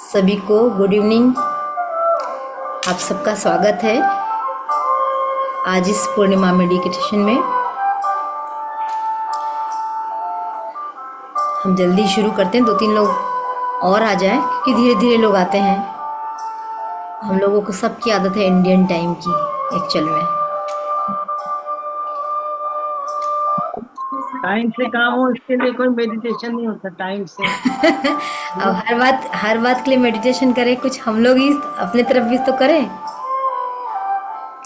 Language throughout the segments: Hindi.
सभी को गुड इवनिंग। आप सबका स्वागत है आज इस पूर्णिमा मेडिटेशन में। हम जल्दी शुरू करते हैं, 2-3 लोग और आ जाएं क्योंकि धीरे धीरे लोग आते हैं। हम लोगों को सबकी आदत है इंडियन टाइम की एक्चुअल में। टाइम से काम हो इसके लिए कोई मेडिटेशन नहीं होता टाइम से। अब हर बात के लिए मेडिटेशन करें, कुछ हम लोग ही अपने तरफ भी तो करें।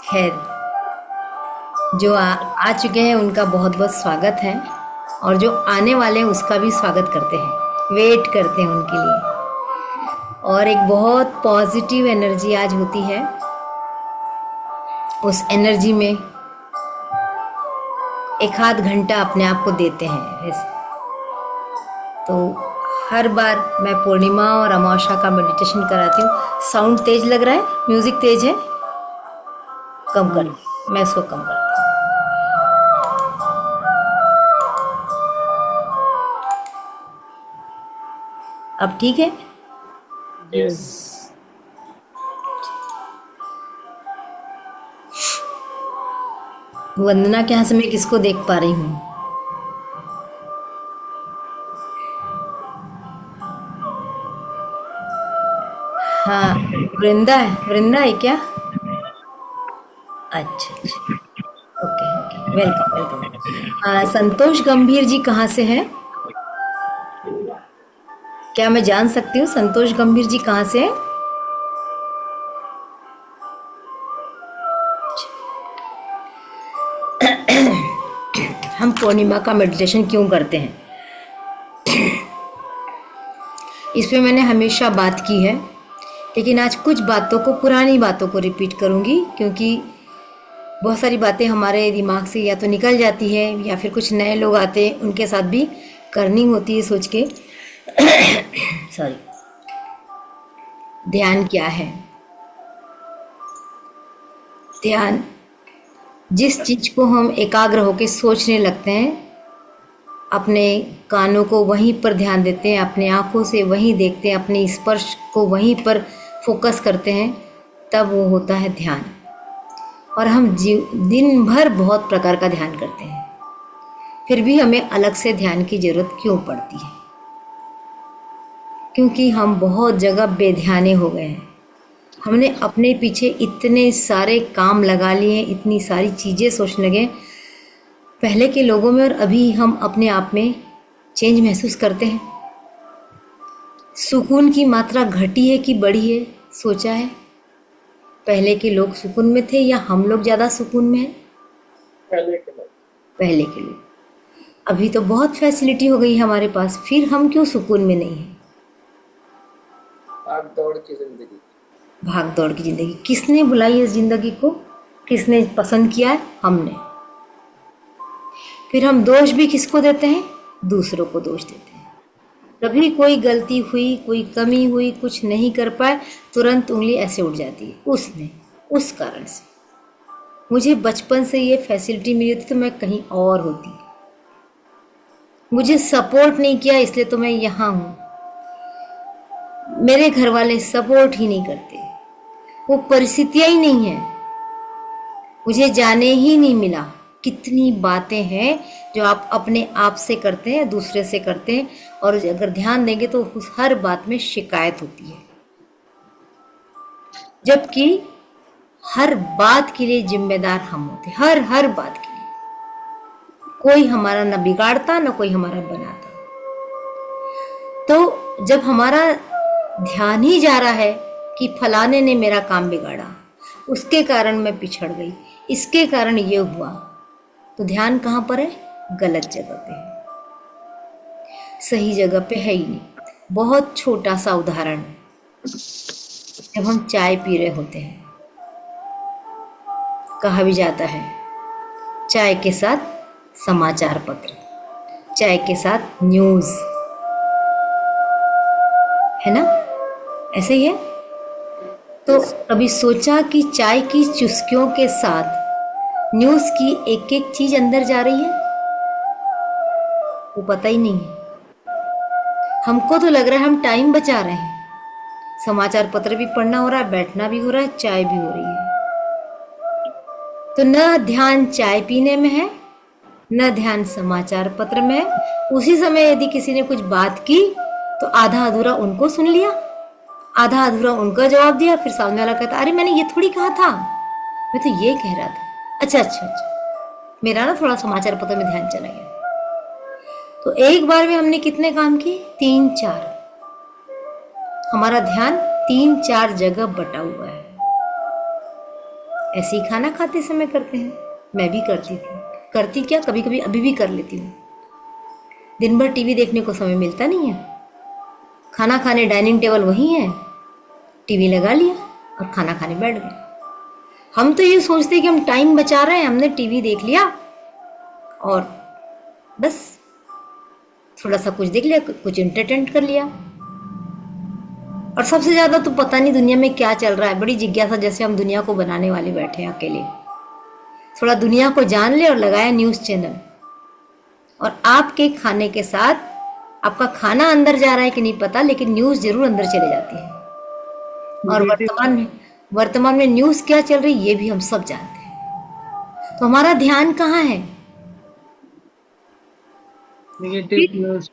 खैर, जो आ चुके हैं उनका बहुत बहुत स्वागत है और जो आने वाले हैं उसका भी स्वागत करते हैं, वेट करते हैं उनके लिए। और एक बहुत पॉजिटिव एनर्जी आज होती है। उस एनर्जी में एक आध घंटा अपने आप को देते हैं। तो हर बार मैं पूर्णिमा और अमावस्या का मेडिटेशन कराती हूँ। साउंड तेज लग रहा है, म्यूजिक तेज है, कम कर, मैं इसको कम करती हूँ। अब ठीक है? यस। वंदना के यहाँ से मैं किसको देख पा रही हूँ? हाँ, वृंदा है। वृंदा है क्या? अच्छा अच्छा, ओके ओके, वेलकम वेलकम। संतोष गंभीर जी कहाँ से हैं? क्या मैं जान सकती हूँ संतोष गंभीर जी कहाँ से हैं? हम पूर्णिमा का मेडिटेशन क्यों करते हैं, इस पे मैंने हमेशा बात की है, लेकिन आज कुछ बातों को, पुरानी बातों को रिपीट करूँगी क्योंकि बहुत सारी बातें हमारे दिमाग से या तो निकल जाती है या फिर कुछ नए लोग आते हैं, उनके साथ भी करनी होती है सोच के। सॉरी। ध्यान क्या है? ध्यान जिस चीज को हम एकाग्र होकर सोचने लगते हैं, अपने कानों को वहीं पर ध्यान देते हैं, अपने आँखों से वहीं देखते हैं, अपने स्पर्श को वहीं पर फोकस करते हैं, तब वो होता है ध्यान। और हम दिन भर बहुत प्रकार का ध्यान करते हैं, फिर भी हमें अलग से ध्यान की जरूरत क्यों पड़ती है? क्योंकि हम बहुत जगह बेध्याने हो गए हैं। हमने अपने पीछे इतने सारे काम लगा लिए हैं, इतनी सारी चीज़ें सोचने लगे पहले के लोगों में, और अभी हम अपने आप में चेंज महसूस करते हैं। सुकून की मात्रा घटी है कि बढ़ी है, सोचा है? पहले के लोग सुकून में थे या हम लोग ज़्यादा सुकून में हैं? पहले के लोग। अभी तो बहुत फैसिलिटी हो गई है हमारे पास, फिर हम क्यों सुकून में नहीं हैं? भाग दौड़ की जिंदगी। भाग दौड़ की ज़िंदगी किसने बुलाई है? इस ज़िंदगी को किसने पसंद किया है? हमने। फिर हम दोष भी किसको देते हैं? दूसरों को दोष देते हैं। कभी कोई गलती हुई, कोई कमी हुई, कुछ नहीं कर पाए, तुरंत उंगली ऐसे उठ जाती है, उसने, उस कारण से। मुझे बचपन से ये फैसिलिटी मिली थी तो मैं कहीं और होती, मुझे सपोर्ट नहीं किया इसलिए तो मैं यहाँ हूँ। मेरे घर वाले सपोर्ट ही नहीं करते, वो परिस्थितियाँ ही नहीं है, मुझे जाने ही नहीं मिला। कितनी बातें हैं जो आप अपने आप से करते हैं, दूसरे से करते हैं, और अगर ध्यान देंगे तो उस हर बात में शिकायत होती है, जबकि हर बात के लिए जिम्मेदार हम होते, हर बात के लिए। कोई हमारा ना बिगाड़ता ना कोई हमारा बनाता। तो जब हमारा ध्यान ही जा रहा है कि फलाने ने मेरा काम बिगाड़ा, उसके कारण मैं पिछड़ गई, इसके कारण ये हुआ, तो ध्यान कहाँ पर है? गलत जगह पे है, सही जगह पे है ही नहीं। बहुत छोटा सा उदाहरण, जब हम चाय पी रहे होते हैं, कहा भी जाता है चाय के साथ समाचार पत्र, चाय के साथ न्यूज़, है ना? ऐसे ही है। तो कभी सोचा कि चाय की चुस्कियों के साथ न्यूज़ की एक एक चीज अंदर जा रही है? वो पता ही नहीं है। हमको तो लग रहा है हम टाइम बचा रहे हैं, समाचार पत्र भी पढ़ना हो रहा है, बैठना भी हो रहा है, चाय भी हो रही है। तो न ध्यान चाय पीने में है, न ध्यान समाचार पत्र में है। उसी समय यदि किसी ने कुछ बात की तो आधा अधूरा उनको सुन लिया, आधा अधूरा उनका जवाब दिया, फिर सामने वाला कहता अरे मैंने ये थोड़ी कहा था, मैं तो ये कह रहा था। अच्छा अच्छा अच्छा, मेरा ना थोड़ा समाचार पत्र में ध्यान चला गया। तो एक बार में हमने कितने काम किए? 3-4। हमारा ध्यान 3-4 जगह बटा हुआ है। ऐसे ही खाना खाते समय करते हैं, मैं भी करती थी। करती क्या, कभी कभी अभी भी कर लेती हूँ। दिन भर टीवी देखने को समय मिलता नहीं है, खाना खाने डाइनिंग टेबल वही है, टीवी लगा लिया और खाना खाने बैठ गए। हम तो ये सोचते कि हम टाइम बचा रहे हैं, हमने टीवी देख लिया और बस थोड़ा सा कुछ देख लिया, कुछ एंटरटेन कर लिया। और सबसे ज्यादा तो पता नहीं दुनिया में क्या चल रहा है, बड़ी जिज्ञासा, जैसे हम दुनिया को बनाने वाले बैठे हैं अकेले। थोड़ा दुनिया को जान ले और लगाया न्यूज चैनल, और आपके खाने के साथ आपका खाना अंदर जा रहा है कि नहीं पता, लेकिन न्यूज जरूर अंदर चले जाती है। और वर्तमान में न्यूज क्या चल रही ये भी हम सब जानते हैं। तो हमारा ध्यान कहाँ है? Negative news.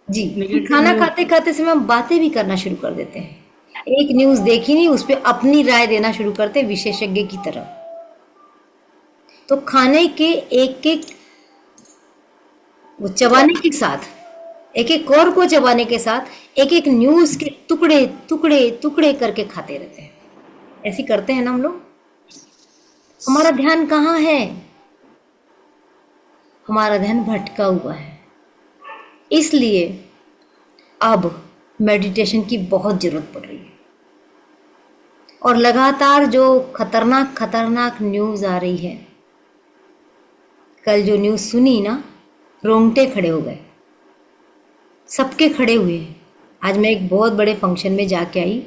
जी, खाना खाते खाते समय हम बातें भी करना शुरू कर देते हैं। एक न्यूज देखी नहीं, उस पर अपनी राय देना शुरू करते हैं विशेषज्ञ की तरह। तो खाने के एक एक वो चबाने के साथ, एक एक कौर को चबाने के साथ एक एक न्यूज के टुकड़े टुकड़े टुकड़े करके खाते रहते हैं। ऐसे करते हैं ना हम लोग। हमारा ध्यान कहाँ है? हमारा ध्यान भटका हुआ है। इसलिए अब मेडिटेशन की बहुत जरूरत पड़ रही है। और लगातार जो खतरनाक खतरनाक न्यूज आ रही है, कल जो न्यूज सुनी ना, रोंगटे खड़े हो गए, सबके खड़े हुए हैं। आज मैं एक बहुत बड़े फंक्शन में जाके आई,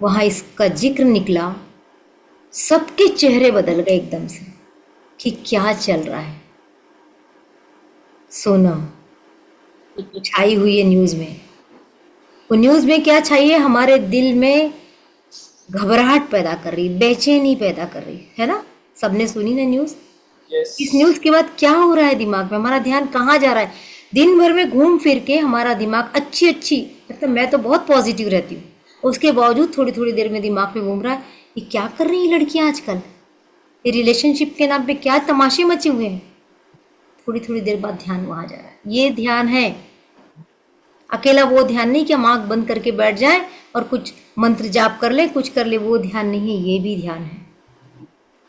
वहाँ इसका जिक्र निकला, सबके चेहरे बदल गए एकदम से कि क्या चल रहा है। सोना छाई हुई है न्यूज में। वो न्यूज में क्या छाई है? हमारे दिल में घबराहट पैदा कर रही, बेचैनी पैदा कर रही है ना। सबने सुनी ना न्यूज? इस न्यूज के बाद क्या हो रहा है दिमाग में? हमारा ध्यान कहाँ जा रहा है? दिन भर में घूम फिर के हमारा दिमाग अच्छी मतलब मैं तो बहुत पॉजिटिव रहती हूँ, उसके बावजूद थोड़ी थोड़ी देर में दिमाग में घूम रहा है ये क्या कर रही है लड़कियां आजकल, ये रिलेशनशिप के नाम पे क्या तमाशे मचे हुए हैं। थोड़ी थोड़ी देर बाद ध्यान वहां जा रहा है। ये ध्यान है। अकेला वो ध्यान नहीं कि हम आंख बंद करके बैठ जाएं और कुछ मंत्र जाप कर ले, कुछ कर ले, वो ध्यान नहीं है, ये भी ध्यान है।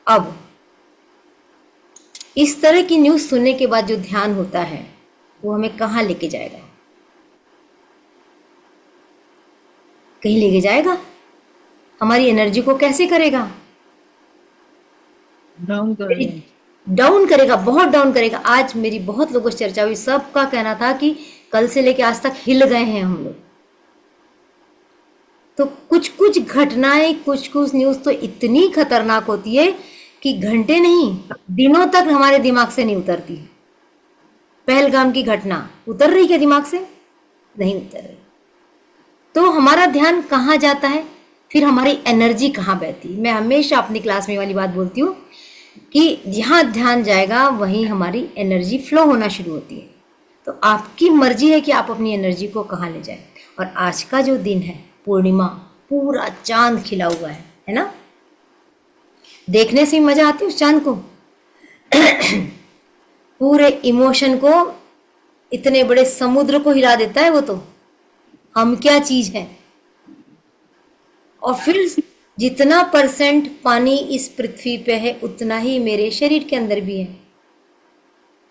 अब इस तरह की न्यूज सुनने के बाद जो ध्यान होता है वो हमें कहाँ लेके जाएगा? कहीं लेके जाएगा? हमारी एनर्जी को कैसे करेगा? डाउन करेगा, बहुत डाउन करेगा। आज मेरी बहुत लोगों से चर्चा हुई, सबका कहना था कि कल से लेके आज तक हिल गए हैं हम लोग। तो कुछ कुछ घटनाएं, कुछ कुछ न्यूज तो इतनी खतरनाक होती है कि घंटे नहीं दिनों तक हमारे दिमाग से नहीं उतरती। पहलगाम की घटना उतर रही क्या दिमाग से? नहीं उतर रही। तो हमारा ध्यान कहाँ जाता है? फिर हमारी एनर्जी कहाँ बहती? मैं हमेशा अपनी क्लास में वाली बात बोलती हूँ कि जहाँ ध्यान जाएगा वहीं हमारी एनर्जी फ्लो होना शुरू होती है। तो आपकी मर्जी है कि आप अपनी एनर्जी को कहाँ ले जाएं। और आज का जो दिन है पूर्णिमा, पूरा चांद खिला हुआ है ना? देखने से ही मजा आती है उस चांद को। पूरे इमोशन को, इतने बड़े समुद्र को हिला देता है वो तो। हम क्या चीज है? और फिर जितना % पानी इस पृथ्वी पे है उतना ही मेरे शरीर के अंदर भी है।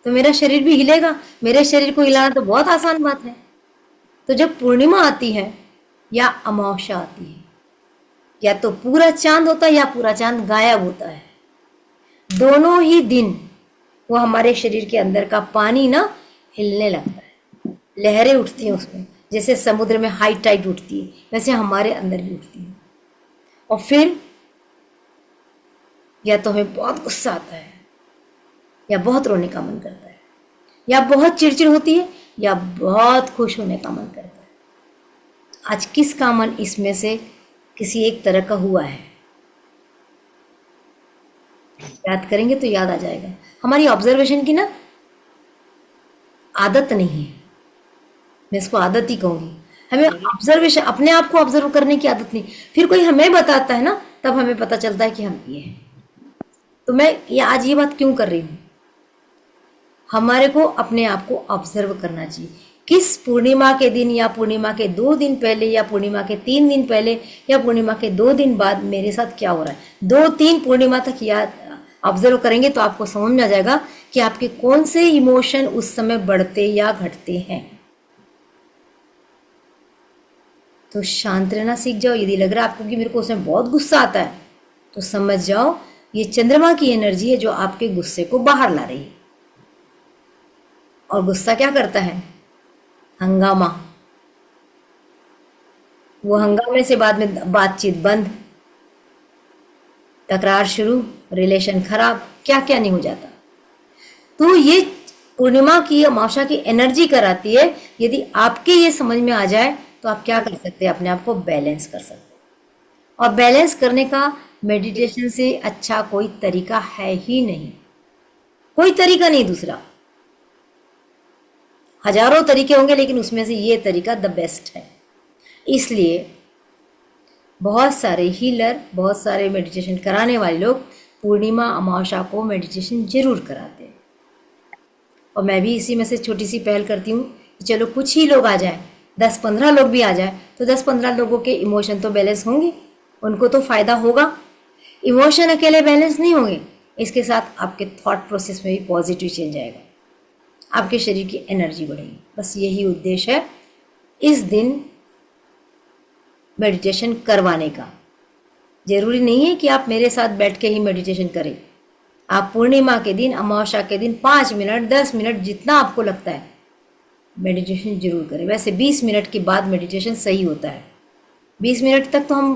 तो मेरा शरीर भी हिलेगा। मेरे शरीर को हिलाना तो बहुत आसान बात है। तो जब पूर्णिमा आती है या अमावस्या आती है, या तो पूरा चांद होता है या पूरा चांद गायब होता है। दोनों ही दिन वो हमारे शरीर के अंदर का पानी ना हिलने लगता है, लहरें उठती हैं उसमें। जैसे समुद्र में हाई टाइड उठती है वैसे हमारे अंदर भी उठती है। और फिर या तो हमें बहुत गुस्सा आता है, या बहुत रोने का मन करता है, या बहुत चिड़चिड़ होती है, या बहुत खुश होने का मन करता है। आज किसका मन इसमें से किसी एक तरह का हुआ है? याद करेंगे तो याद आ जाएगा। हमारी ऑब्जर्वेशन की ना आदत नहीं है, मैं इसको आदत ही कहूंगी। हमें ऑब्जर्वेशन, अपने आप को ऑब्जर्व करने की आदत नहीं। फिर कोई हमें बताता है ना, तब हमें पता चलता है कि हम ये हैं। तो मैं ये आज ये बात क्यों कर रही हूँ, हमारे को अपने आप को ऑब्जर्व करना चाहिए। किस पूर्णिमा के दिन, या पूर्णिमा के 2 दिन पहले, या पूर्णिमा के 3 दिन पहले, या पूर्णिमा के 2 दिन बाद मेरे साथ क्या हो रहा है। 2-3 पूर्णिमा तक याद ऑब्जर्व करेंगे तो आपको समझ में आ जाएगा कि आपके कौन से इमोशन उस समय बढ़ते या घटते हैं। तो शांत रहना सीख जाओ। यदि लग रहा है आपको कि मेरे को उसमें बहुत गुस्सा आता है, तो समझ जाओ ये चंद्रमा की एनर्जी है जो आपके गुस्से को बाहर ला रही है। और गुस्सा क्या करता है? हंगामा। वो हंगामे से बाद में बातचीत बंद, तकरार शुरू, रिलेशन खराब, क्या क्या नहीं हो जाता। तो ये पूर्णिमा की, अमावस्या की एनर्जी कराती है। यदि आपके ये समझ में आ जाए तो आप क्या कर सकते हैं, अपने आप को बैलेंस कर सकते हैं। और बैलेंस करने का मेडिटेशन से अच्छा कोई तरीका है ही नहीं, कोई तरीका नहीं दूसरा। हजारों तरीके होंगे, लेकिन उसमें से ये तरीका द बेस्ट है। इसलिए बहुत सारे हीलर, बहुत सारे मेडिटेशन कराने वाले लोग पूर्णिमा अमावस्या को मेडिटेशन जरूर कराते हैं। और मैं भी इसी में से छोटी सी पहल करती हूँ कि चलो कुछ ही लोग आ जाए, 10-15 लोग भी आ जाए, तो 10-15 लोगों के इमोशन तो बैलेंस होंगे, उनको तो फायदा होगा। इमोशन अकेले बैलेंस नहीं होंगे, इसके साथ आपके थॉट प्रोसेस में भी पॉजिटिव चेंज आएगा, आपके शरीर की एनर्जी बढ़ेगी। बस यही उद्देश्य है इस दिन मेडिटेशन करवाने का। जरूरी नहीं है कि आप मेरे साथ बैठ के ही मेडिटेशन करें। आप पूर्णिमा के दिन, अमावस्या के दिन 5 मिनट, 10 मिनट, जितना आपको लगता है मेडिटेशन जरूर करें। वैसे 20 मिनट के बाद मेडिटेशन सही होता है। 20 मिनट तक तो हम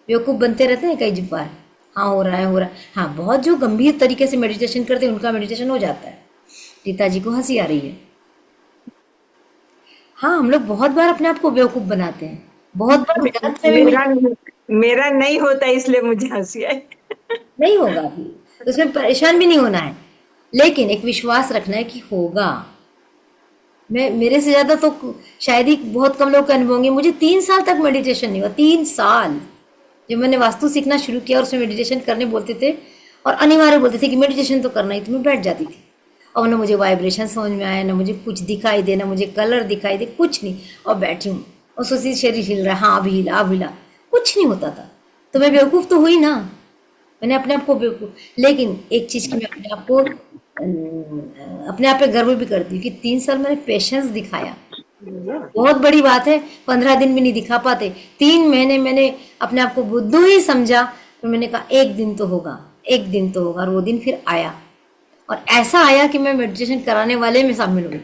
बेवकूफ़ बनते रहते हैं कई बार, हाँ हो रहा है, हो रहा है। हाँ, बहुत जो गंभीर तरीके से मेडिटेशन करते हैं उनका मेडिटेशन हो जाता है। रीता जी को हंसी आ रही है। हाँ, हम लोग बहुत बार अपने आप को बेवकूफ़ बनाते हैं, बहुत बार गलत फहमी में। मेरा नहीं होता, इसलिए मुझे हंसी आई। नहीं होगा भी तो उसमें परेशान भी नहीं होना है, लेकिन एक विश्वास रखना है कि होगा। मैं, मेरे से ज़्यादा तो शायद ही बहुत कम लोग के अनुभव होंगे। मुझे 3 साल तक मेडिटेशन नहीं हुआ, 3 साल। जब मैंने वास्तु सीखना शुरू किया और उसमें मेडिटेशन करने बोलते थे और अनिवार्य बोलते थे कि मेडिटेशन तो करना ही, तो मैं बैठ जाती थी। और ना मुझे वाइब्रेशन समझ में आया, ना मुझे कुछ दिखाई दे, ना मुझे कलर दिखाई दे, कुछ नहीं। और बैठी हूँ और सोचती शरीर हिल रहा है, हाँ अभी हिला, अब हिला, कुछ नहीं होता था। तो मैं बेवकूफ़ तो हुई ना, मैंने अपने आप को बेवकूफ़। लेकिन एक चीज़ की मैं अपने आप को अपने आप पे गर्व भी करती हूँ कि 3 साल मैंने पेशेंस दिखाया। बहुत बड़ी बात है, 15 दिन भी नहीं दिखा पाते, 3 महीने मैंने अपने आप को बुद्धू ही समझा। तो मैंने कहा एक दिन तो होगा, एक दिन तो होगा। और वो दिन फिर आया, और ऐसा आया कि मैं मेडिटेशन कराने वाले में शामिल हो गई।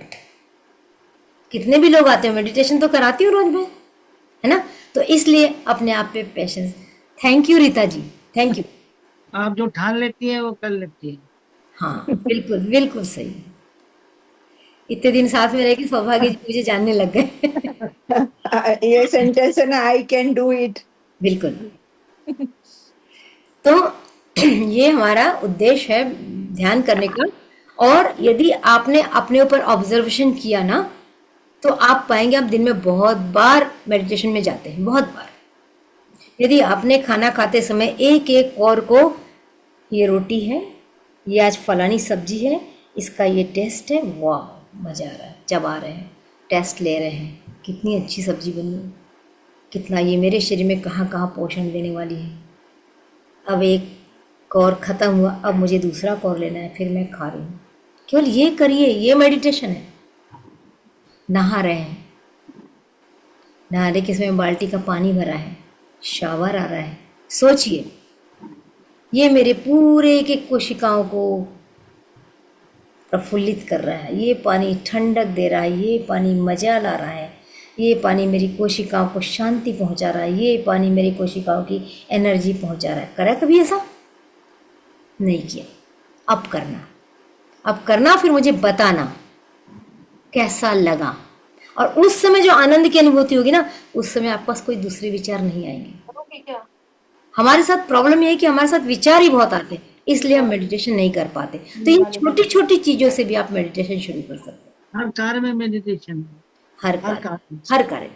कितने भी लोग आते हैं, मेडिटेशन तो कराती हूँ रोज में, है ना। तो इसलिए अपने आप पे patience. Thank you Rita ji, thank you. आप जो ठान लेती हैं वो कर लेती हैं। हाँ, बिल्कुल बिल्कुल सही। इतने दिन साथ में रह के सौभाग्य जी मुझे जानने लग गए। ये सेंटेंस है ना, आई कैन डू इट। बिल्कुल। तो ये हमारा उद्देश्य है ध्यान करने का। और यदि आपने अपने ऊपर ऑब्जर्वेशन किया ना, तो आप पाएंगे आप दिन में बहुत बार मेडिटेशन में जाते हैं, बहुत बार। यदि आपने खाना खाते समय एक एक कौर को, ये रोटी है, ये आज फलानी सब्जी है, इसका ये टेस्ट है, वाह मज़ा आ रहा है, चबा रहे हैं, टेस्ट ले रहे हैं, कितनी अच्छी सब्जी बनी है, कितना ये मेरे शरीर में कहाँ कहाँ पोषण देने वाली है। अब एक कौर ख़त्म हुआ, अब मुझे दूसरा कौर लेना है, फिर मैं खा रही हूँ। केवल ये करिए, ये मेडिटेशन है। नहा रहे हैं, नहाने के समय बाल्टी का पानी भरा है, शावर आ रहा है, सोचिए ये मेरे पूरे के कोशिकाओं को प्रफुल्लित कर रहा है, ये पानी ठंडक दे रहा है, ये पानी मजा ला रहा है, ये पानी मेरी कोशिकाओं को शांति पहुंचा रहा है, ये पानी मेरी कोशिकाओं की एनर्जी पहुंचा रहा है। करा कभी ऐसा? नहीं किया। अब करना, अब करना, फिर मुझे बताना कैसा लगा। और उस समय जो आनंद की अनुभूति होगी ना, उस समय आपके पास कोई दूसरे विचार नहीं आएंगे। हमारे साथ प्रॉब्लम ये है कि हमारे साथ विचार ही बहुत आते हैं, इसलिए हम मेडिटेशन नहीं कर पाते। तो इन छोटी छोटी चीजों से भी आप मेडिटेशन शुरू कर सकते हैं। हर कार्य में मेडिटेशन है, हर हर कार्य, कार्य। हर कार्य।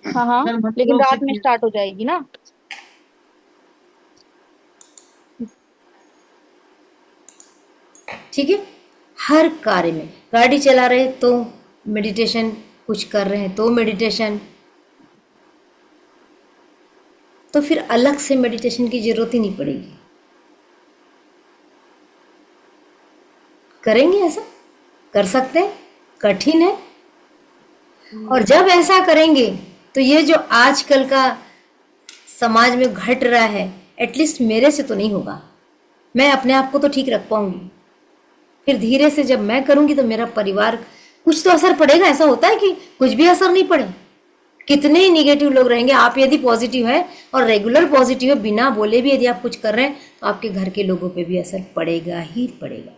हाँ हाँ, अगर मन लेकिन रोक रात में सके, स्टार्ट हो जाएगी ना। ठीक है, हर कार्य में, गाड़ी चला रहे तो मेडिटेशन, कुछ कर रहे हैं तो मेडिटेशन, तो फिर अलग से मेडिटेशन की जरूरत ही नहीं पड़ेगी। करेंगे ऐसा? कर सकते हैं, कठिन है। और जब ऐसा करेंगे तो ये जो आजकल का समाज में घट रहा है, एटलीस्ट मेरे से तो नहीं होगा। मैं अपने आप को तो ठीक रख पाऊंगी, फिर धीरे से जब मैं करूंगी तो मेरा परिवार, कुछ तो असर पड़ेगा। ऐसा होता है कि कुछ भी असर नहीं पड़े? कितने ही निगेटिव लोग रहेंगे। आप यदि पॉजिटिव है और रेगुलर पॉजिटिव है, बिना बोले भी यदि आप कुछ कर रहे हैं, तो आपके घर के लोगों पे भी असर पड़ेगा ही पड़ेगा।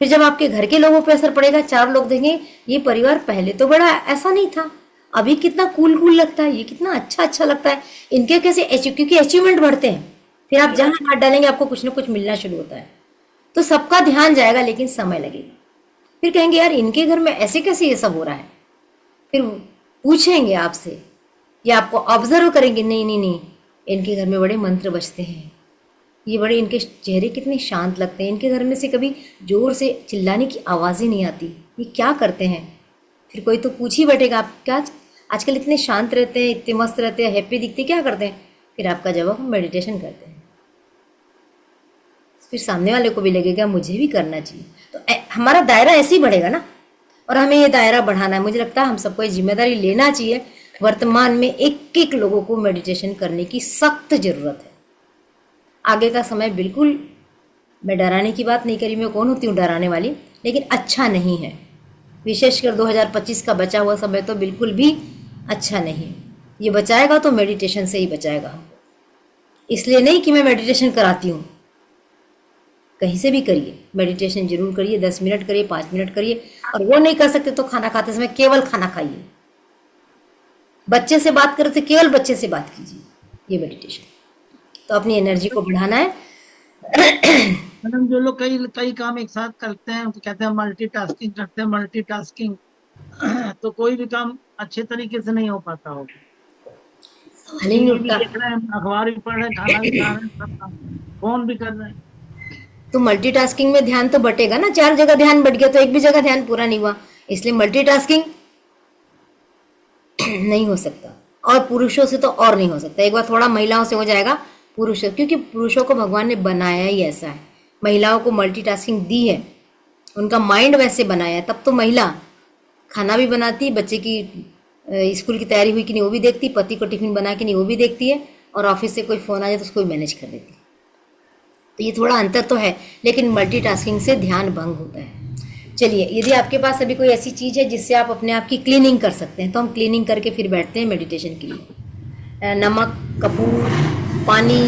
फिर जब आपके घर के लोगों पे असर पड़ेगा, 4 लोग देखेंगे ये परिवार पहले तो बड़ा ऐसा नहीं था, अभी कितना कूल कूल लगता है, ये कितना अच्छा अच्छा लगता है, इनके कैसे क्योंकि अचीवमेंट बढ़ते हैं। फिर आप जहां हाथ डालेंगे आपको कुछ ना कुछ मिलना शुरू होता है। तो सबका ध्यान जाएगा, लेकिन समय लगेगा। फिर कहेंगे यार इनके घर में ऐसे कैसे ये सब हो रहा है। फिर पूछेंगे आपसे, या आपको ऑब्जर्व करेंगे, नहीं नहीं नहीं, इनके घर में बड़े मंत्र बजते हैं, ये बड़े, इनके चेहरे कितने शांत लगते हैं, इनके घर में से कभी जोर से चिल्लाने की आवाज़ें नहीं आती, ये क्या करते हैं। फिर कोई तो पूछ ही बैठेगा, आप क्या आजकल इतने शांत रहते हैं, इतने मस्त रहते हैं, हैप्पी दिखते, क्या करते हैं। फिर आपका जवाब, हम मेडिटेशन करते हैं। फिर सामने वाले को भी लगेगा मुझे भी करना चाहिए। तो हमारा दायरा ऐसे ही बढ़ेगा ना, और हमें ये दायरा बढ़ाना है। मुझे लगता है हम सबको ये जिम्मेदारी लेना चाहिए। वर्तमान में एक एक लोगों को मेडिटेशन करने की सख्त ज़रूरत है। आगे का समय बिल्कुल, मैं डराने की बात नहीं करी, मैं कौन होती हूँ डराने वाली, लेकिन अच्छा नहीं है। विशेषकर 2025 का बचा हुआ समय तो बिल्कुल भी अच्छा नहीं है। ये बचाएगा तो मेडिटेशन से ही बचाएगा। इसलिए नहीं कि मैं मेडिटेशन कराती हूँ, कहीं से भी करिए, मेडिटेशन जरूर करिए, 10 मिनट करिए, 5 मिनट करिए। और वो नहीं कर सकते तो खाना खाते समय केवल खाना खाइए। बच्चे से बात करें तो केवल बच्चे से बात कीजिए, ये मेडिटेशन। तो अपनी एनर्जी को बढ़ाना है। मैडम जो लोग कई कई काम एक साथ करते हैं तो कहते हैं मल्टीटास्किंग करते हैं, मल्टीटास्किंग तो कोई भी काम अच्छे तरीके से नहीं हो पाता होगा। नहीं टीवी भी उठता देख रहे हैं, अखबार भी पढ़ रहे हैं, खाना भी खा रहे हैं, सब काम, फोन भी कर रहे हैं। तो मल्टीटास्किंग में ध्यान तो बटेगा ना, 4 जगह ध्यान बट गया तो एक भी जगह ध्यान पूरा नहीं हुआ। इसलिए मल्टीटास्किंग नहीं हो सकता, और पुरुषों से तो और नहीं हो सकता। एक बार थोड़ा महिलाओं से हो जाएगा, पुरुषों, क्योंकि पुरुषों को भगवान ने बनाया ही ऐसा है, महिलाओं को मल्टीटास्किंग दी है, उनका माइंड वैसे बनाया है। तब तो महिला खाना भी बनाती, बच्चे की स्कूल की तैयारी हुई कि नहीं वो भी देखती, पति को टिफिन बना के नहीं वो भी देखती है, और ऑफिस से कोई फ़ोन आ जाए तो उसको भी मैनेज कर देती। तो ये थोड़ा अंतर तो है, लेकिन मल्टीटास्किंग से ध्यान भंग होता है। चलिए, यदि आपके पास अभी कोई ऐसी चीज़ है जिससे आप अपने आप की क्लीनिंग कर सकते हैं, तो हम क्लीनिंग करके फिर बैठते हैं मेडिटेशन के लिए। नमक, कपूर, पानी,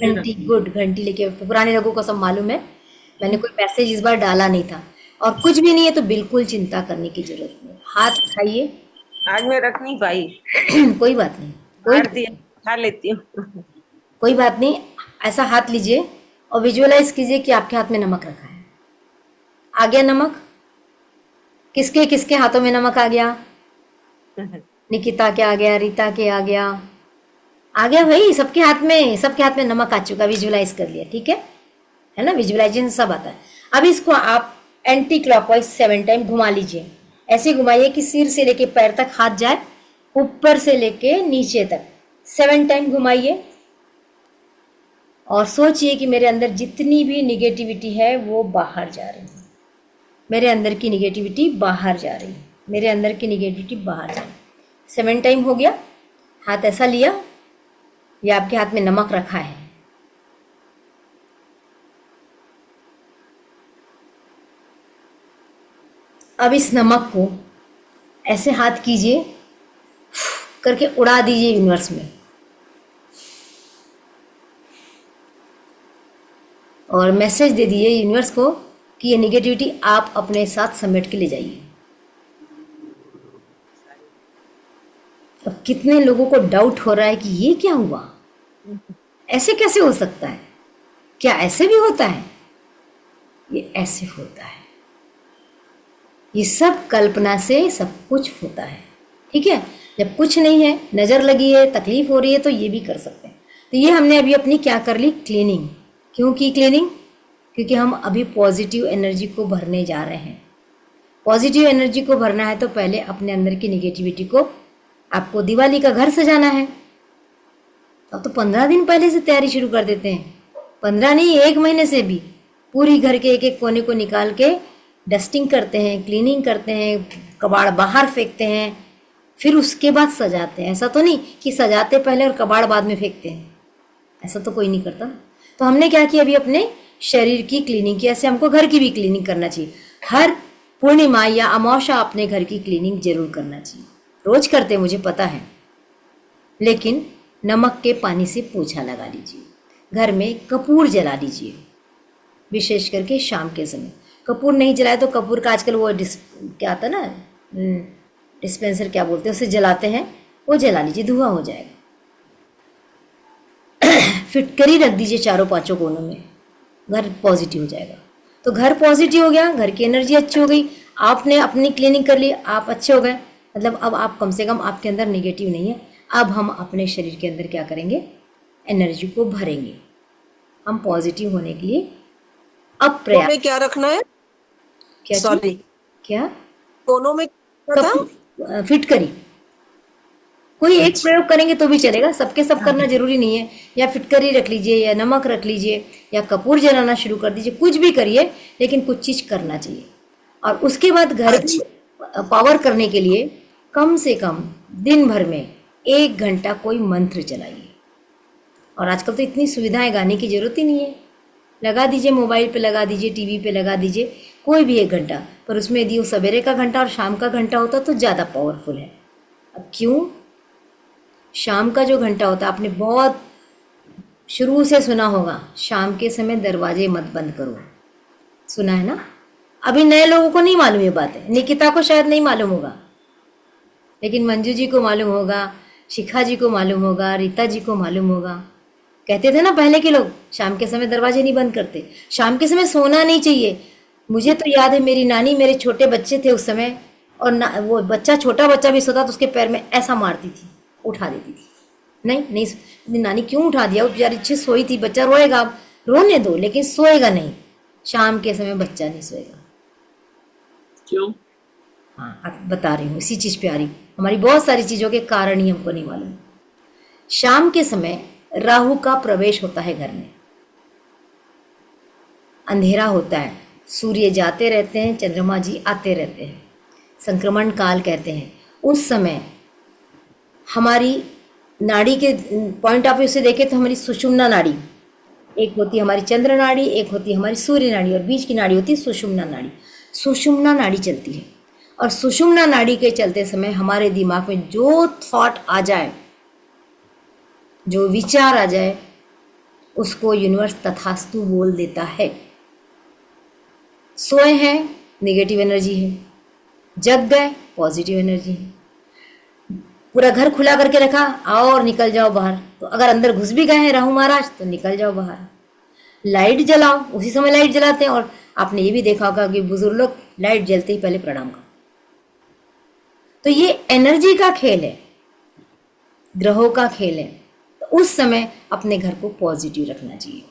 घंटी, गुड, घंटी लेके, पुराने लोगों को सब मालूम है। मैंने कोई मैसेज इस बार डाला नहीं था। और कुछ भी नहीं है तो बिल्कुल चिंता करने की जरूरत नहीं। हाथ उठाइए। आज मैं रख नहीं पाई, कोई बात नहीं, मार दिया, खा लेती हूँ। कोई बात नहीं। ऐसा हाथ लीजिए और विजुअलाइज कीजिए कि आपके हाथ में नमक रखा है। आ गया नमक? किसके किसके हाथों में नमक आ गया? निकिता के आ गया, रीता के आ गया, आ गया भाई, सबके हाथ में, सबके हाथ में नमक आ चुका। विजुअलाइज कर लिया, ठीक है ना, विजुअलाइजेशन सब आता है। अब इसको आप एंटी क्लॉकवाइज 7 टाइम घुमा लीजिए। ऐसे घुमाइए कि सिर से लेके पैर तक हाथ जाए, ऊपर से लेके नीचे तक 7 टाइम घुमाइए। और सोचिए कि मेरे अंदर जितनी भी निगेटिविटी है वो बाहर जा रही है, मेरे अंदर की निगेटिविटी बाहर जा रही है, मेरे अंदर की निगेटिविटी बाहर जा रही है। 7 टाइम हो गया। हाथ ऐसा लिया, या आपके हाथ में नमक रखा है। अब इस नमक को ऐसे हाथ कीजिए, करके उड़ा दीजिए यूनिवर्स में, और मैसेज दे दीजिए यूनिवर्स को कि ये निगेटिविटी आप अपने साथ समेट के ले जाइए। कितने लोगों को डाउट हो रहा है कि ये क्या हुआ, ऐसे कैसे हो सकता है, क्या ऐसे भी होता है? ये ऐसे होता है, ये सब कल्पना से सब कुछ होता है। ठीक है, जब कुछ नहीं है, नज़र लगी है, तकलीफ हो रही है, तो ये भी कर सकते हैं। तो ये हमने अभी अपनी क्या कर ली, क्लीनिंग। क्यों की क्लीनिंग? क्योंकि हम अभी पॉजिटिव एनर्जी को भरने जा रहे हैं। पॉजिटिव एनर्जी को भरना है तो पहले अपने अंदर की निगेटिविटी को, आपको दिवाली का घर सजाना है, अब तो 15 दिन पहले से तैयारी शुरू कर देते हैं। 15 नहीं, 1 महीने से भी पूरी घर के एक एक कोने को निकाल के डस्टिंग करते हैं, क्लीनिंग करते हैं, कबाड़ बाहर फेंकते हैं, फिर उसके बाद सजाते हैं। ऐसा तो नहीं कि सजाते पहले और कबाड़ बाद में फेंकते हैं, ऐसा तो कोई नहीं करता। तो हमने क्या किया, अभी अपने शरीर की क्लीनिंग की, ऐसे हमको घर की भी क्लीनिंग करना चाहिए। हर पूर्णिमा या अमावस्या अपने घर की क्लीनिंग जरूर करना चाहिए। रोज करते मुझे पता है, लेकिन नमक के पानी से पोछा लगा लीजिए, घर में कपूर जला लीजिए, विशेष करके शाम के समय। कपूर नहीं जलाए तो कपूर का आजकल वो क्या आता है ना, डिस्पेंसर क्या बोलते हैं, उसे जलाते हैं, वो जला लीजिए, धुआं हो जाएगा। फिटकरी रख दीजिए चारों पांचों कोनों में, घर पॉजिटिव हो जाएगा। तो घर पॉजिटिव हो गया, घर की एनर्जी अच्छी हो गई, आपने अपनी क्लीनिंग कर ली, आप अच्छे हो गए। मतलब अब आप कम से कम आपके अंदर नेगेटिव नहीं है। अब हम अपने शरीर के अंदर क्या करेंगे, एनर्जी को भरेंगे। हम पॉजिटिव होने के लिए अब कोनों में क्या रखना है? क्या सॉरी, क्या कोनों में क्या था? फिटकरी, कोई एक प्रयोग करेंगे तो भी चलेगा, सबके सब करना जरूरी नहीं है। या फिटकरी रख लीजिए, या नमक रख लीजिए, या कपूर जलाना शुरू कर दीजिए, कुछ भी करिए, लेकिन कुछ चीज करना चाहिए। और उसके बाद घर की पावर करने के लिए कम से कम दिन भर में 1 घंटा कोई मंत्र चलाइए। और आजकल तो इतनी सुविधाएं, गाने की जरूरत ही नहीं है, लगा दीजिए, मोबाइल पे लगा दीजिए, टीवी पे लगा दीजिए, कोई भी 1 घंटा। पर उसमें यदि वो सवेरे का घंटा और शाम का घंटा होता तो ज़्यादा पावरफुल है। अब क्यों? शाम का जो घंटा होता है, आपने बहुत शुरू से सुना होगा, शाम के समय दरवाजे मत बंद करो, सुना है ना? अभी नए लोगों को नहीं मालूम ये बात है, निकिता को शायद नहीं मालूम होगा, लेकिन मंजू जी को मालूम होगा, शिखा जी को मालूम होगा, रीता जी को मालूम होगा। कहते थे ना पहले के लोग, शाम के समय दरवाजे नहीं बंद करते, शाम के समय सोना नहीं चाहिए। मुझे तो याद है, मेरी नानी, मेरे छोटे बच्चे थे उस समय, और वो बच्चा, छोटा बच्चा भी सोता तो उसके पैर में ऐसा मारती थी, उठा देती थी। नहीं, नानी क्यों उठा दिया, वो बेचारी अच्छी सोई थी, बच्चा रोएगा, आप रोने दो, लेकिन सोएगा नहीं। शाम के समय बच्चा नहीं सोएगा। क्यों? हाँ, अब बता रही हूँ, इसी चीज़ पे आ रही हूँ। हमारी बहुत सारी चीज़ों के कारण ही हमको नहीं मालूम। शाम के समय राहु का प्रवेश होता है घर में, अंधेरा होता है, सूर्य जाते रहते हैं, चंद्रमा जी आते रहते हैं, संक्रमण काल कहते हैं। उस समय हमारी नाड़ी के पॉइंट ऑफ व्यू से देखें तो हमारी सुषुम्ना नाड़ी, एक होती है हमारी चंद्र नाड़ी, एक होती है हमारी सूर्य नाड़ी, और बीच की नाड़ी होती है सुषुम्ना नाड़ी। सुषुम्ना नाड़ी चलती है, और सुषुम्ना नाड़ी के चलते समय हमारे दिमाग में जो थॉट आ जाए, जो विचार आ जाए, उसको यूनिवर्स तथास्तु बोल देता है। सोए हैं, नेगेटिव एनर्जी है, जग गए, पॉजिटिव एनर्जी है। पूरा घर खुला करके रखा, आओ और निकल जाओ बाहर, तो अगर अंदर घुस भी गए हैं राहु महाराज तो निकल जाओ बाहर। लाइट जलाओ, उसी समय लाइट जलाते हैं, और आपने ये भी देखा होगा कि बुजुर्ग लोग लाइट जलते ही पहले प्रणाम करो। तो ये एनर्जी का खेल है, ग्रहों का खेल है। तो उस समय अपने घर को पॉजिटिव रखना चाहिए,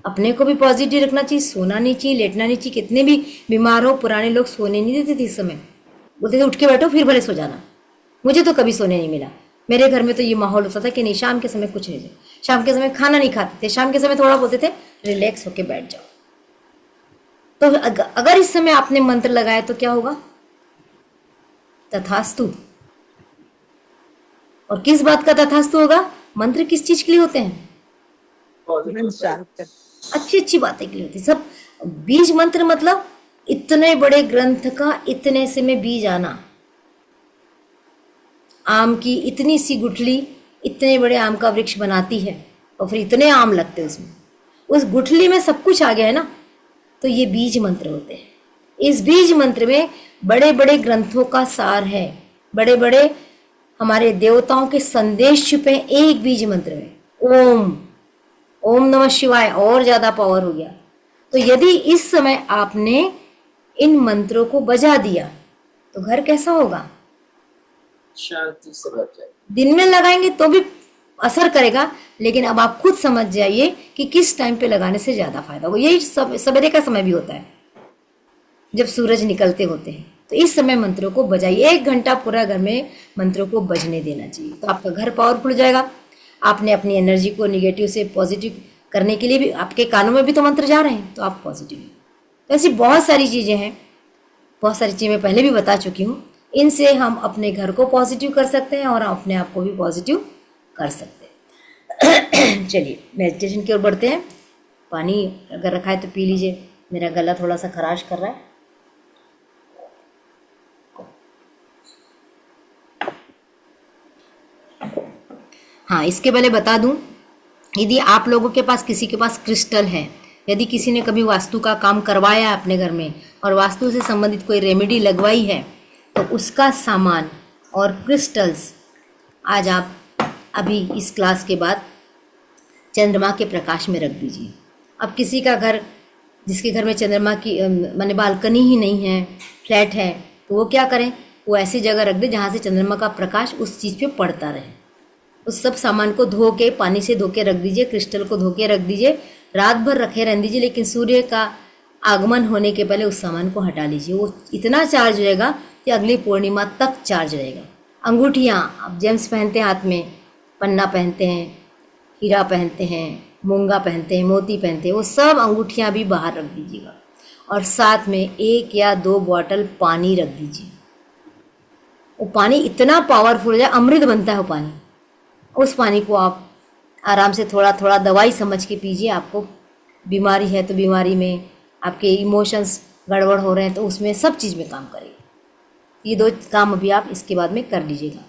अपने को भी पॉजिटिव रखना चाहिए, सोना नहीं चाहिए, लेटना नहीं चाहिए। कितने भी बीमार हो, पुराने लोग सोने नहीं देते थे इस समय, बोलते थे उठ के बैठो फिर भले सो जाना। मुझे तो कभी सोने नहीं मिला। मेरे घर में तो ये माहौल होता था कि नहीं, शाम के समय कुछ नहीं, शाम के समय खाना नहीं खाते थे, शाम के समय थोड़ा बोलते थे रिलैक्स होके बैठ जाओ। तो अगर इस समय आपने मंत्र लगाया तो क्या होगा? तथास्तु। और किस बात का तथास्तु होगा? मंत्र किस चीज के लिए होते हैं? अच्छी अच्छी बातें के लिए होती है। सब बीज मंत्र मतलब इतने बड़े ग्रंथ का इतने से में बीज आना। आम की इतनी सी गुठली इतने बड़े आम का वृक्ष बनाती है, और फिर इतने आम लगते हैं उसमें, उस गुठली में सब कुछ आ गया है ना। तो ये बीज मंत्र होते हैं। इस बीज मंत्र में बड़े बड़े ग्रंथों का सार है, बड़े बड़े हमारे देवताओं के संदेश छुपे हैं एक बीज मंत्र में। ओम, ओम नमः शिवाय, और ज्यादा पावर हो गया। तो यदि इस समय आपने इन मंत्रों को बजा दिया तो घर कैसा होगा? शांति से भर जाए। दिन में लगाएंगे तो भी असर करेगा, लेकिन अब आप खुद समझ जाइए कि किस टाइम पे लगाने से ज्यादा फायदा होगा। यही सवेरे का समय भी होता है जब सूरज निकलते होते हैं, तो इस समय मंत्रों को बजाइए। 1 घंटा पूरा घर में मंत्रों को बजने देना चाहिए, तो आपका घर पावरफुल हो जाएगा। आपने अपनी एनर्जी को निगेटिव से पॉजिटिव करने के लिए भी, आपके कानों में भी तो मंत्र जा रहे हैं, तो आप पॉजिटिव हैं। तो ऐसी बहुत सारी चीज़ें हैं, बहुत सारी चीज़ें मैं पहले भी बता चुकी हूँ। इनसे हम अपने घर को पॉजिटिव कर सकते हैं और अपने आप को भी पॉजिटिव कर सकते हैं। चलिए मेडिटेशन की ओर बढ़ते हैं। पानी अगर रखा है तो पी लीजिए, मेरा गला थोड़ा सा खराश कर रहा है। हाँ, इसके पहले बता दूं, यदि आप लोगों के पास, किसी के पास क्रिस्टल है, यदि किसी ने कभी वास्तु का काम करवाया है अपने घर में और वास्तु से संबंधित कोई रेमेडी लगवाई है, तो उसका सामान और क्रिस्टल्स आज आप अभी इस क्लास के बाद चंद्रमा के प्रकाश में रख दीजिए। अब किसी का घर, जिसके घर में चंद्रमा की माने बालकनी ही नहीं है, फ्लैट है, तो वो क्या करें, वो ऐसी जगह रख दे जहाँ से चंद्रमा का प्रकाश उस चीज़ पे पड़ता रहे। उस सब सामान को धो के, पानी से धो के रख दीजिए, क्रिस्टल को धो के रख दीजिए, रात भर रखे रहने दीजिए, लेकिन सूर्य का आगमन होने के पहले उस सामान को हटा लीजिए। वो इतना चार्ज हो जाएगा कि अगली पूर्णिमा तक चार्ज रहेगा। अंगूठियाँ, आप जेम्स पहनते हैं हाथ में, पन्ना पहनते हैं, हीरा पहनते हैं, मूंगा पहनते हैं, मोती पहनते हैं, वो सब अंगूठियाँ भी बाहर रख दीजिएगा। और साथ में 1 या 2 बॉटल पानी रख दीजिए। वो पानी इतना पावरफुल है, अमृत बनता है वो पानी। उस पानी को आप आराम से थोड़ा थोड़ा दवाई समझ के पीजिए। आपको बीमारी है तो बीमारी में, आपके इमोशंस गड़बड़ हो रहे हैं तो उसमें, सब चीज़ में काम करेगा। ये 2 काम अभी आप इसके बाद में कर लीजिएगा।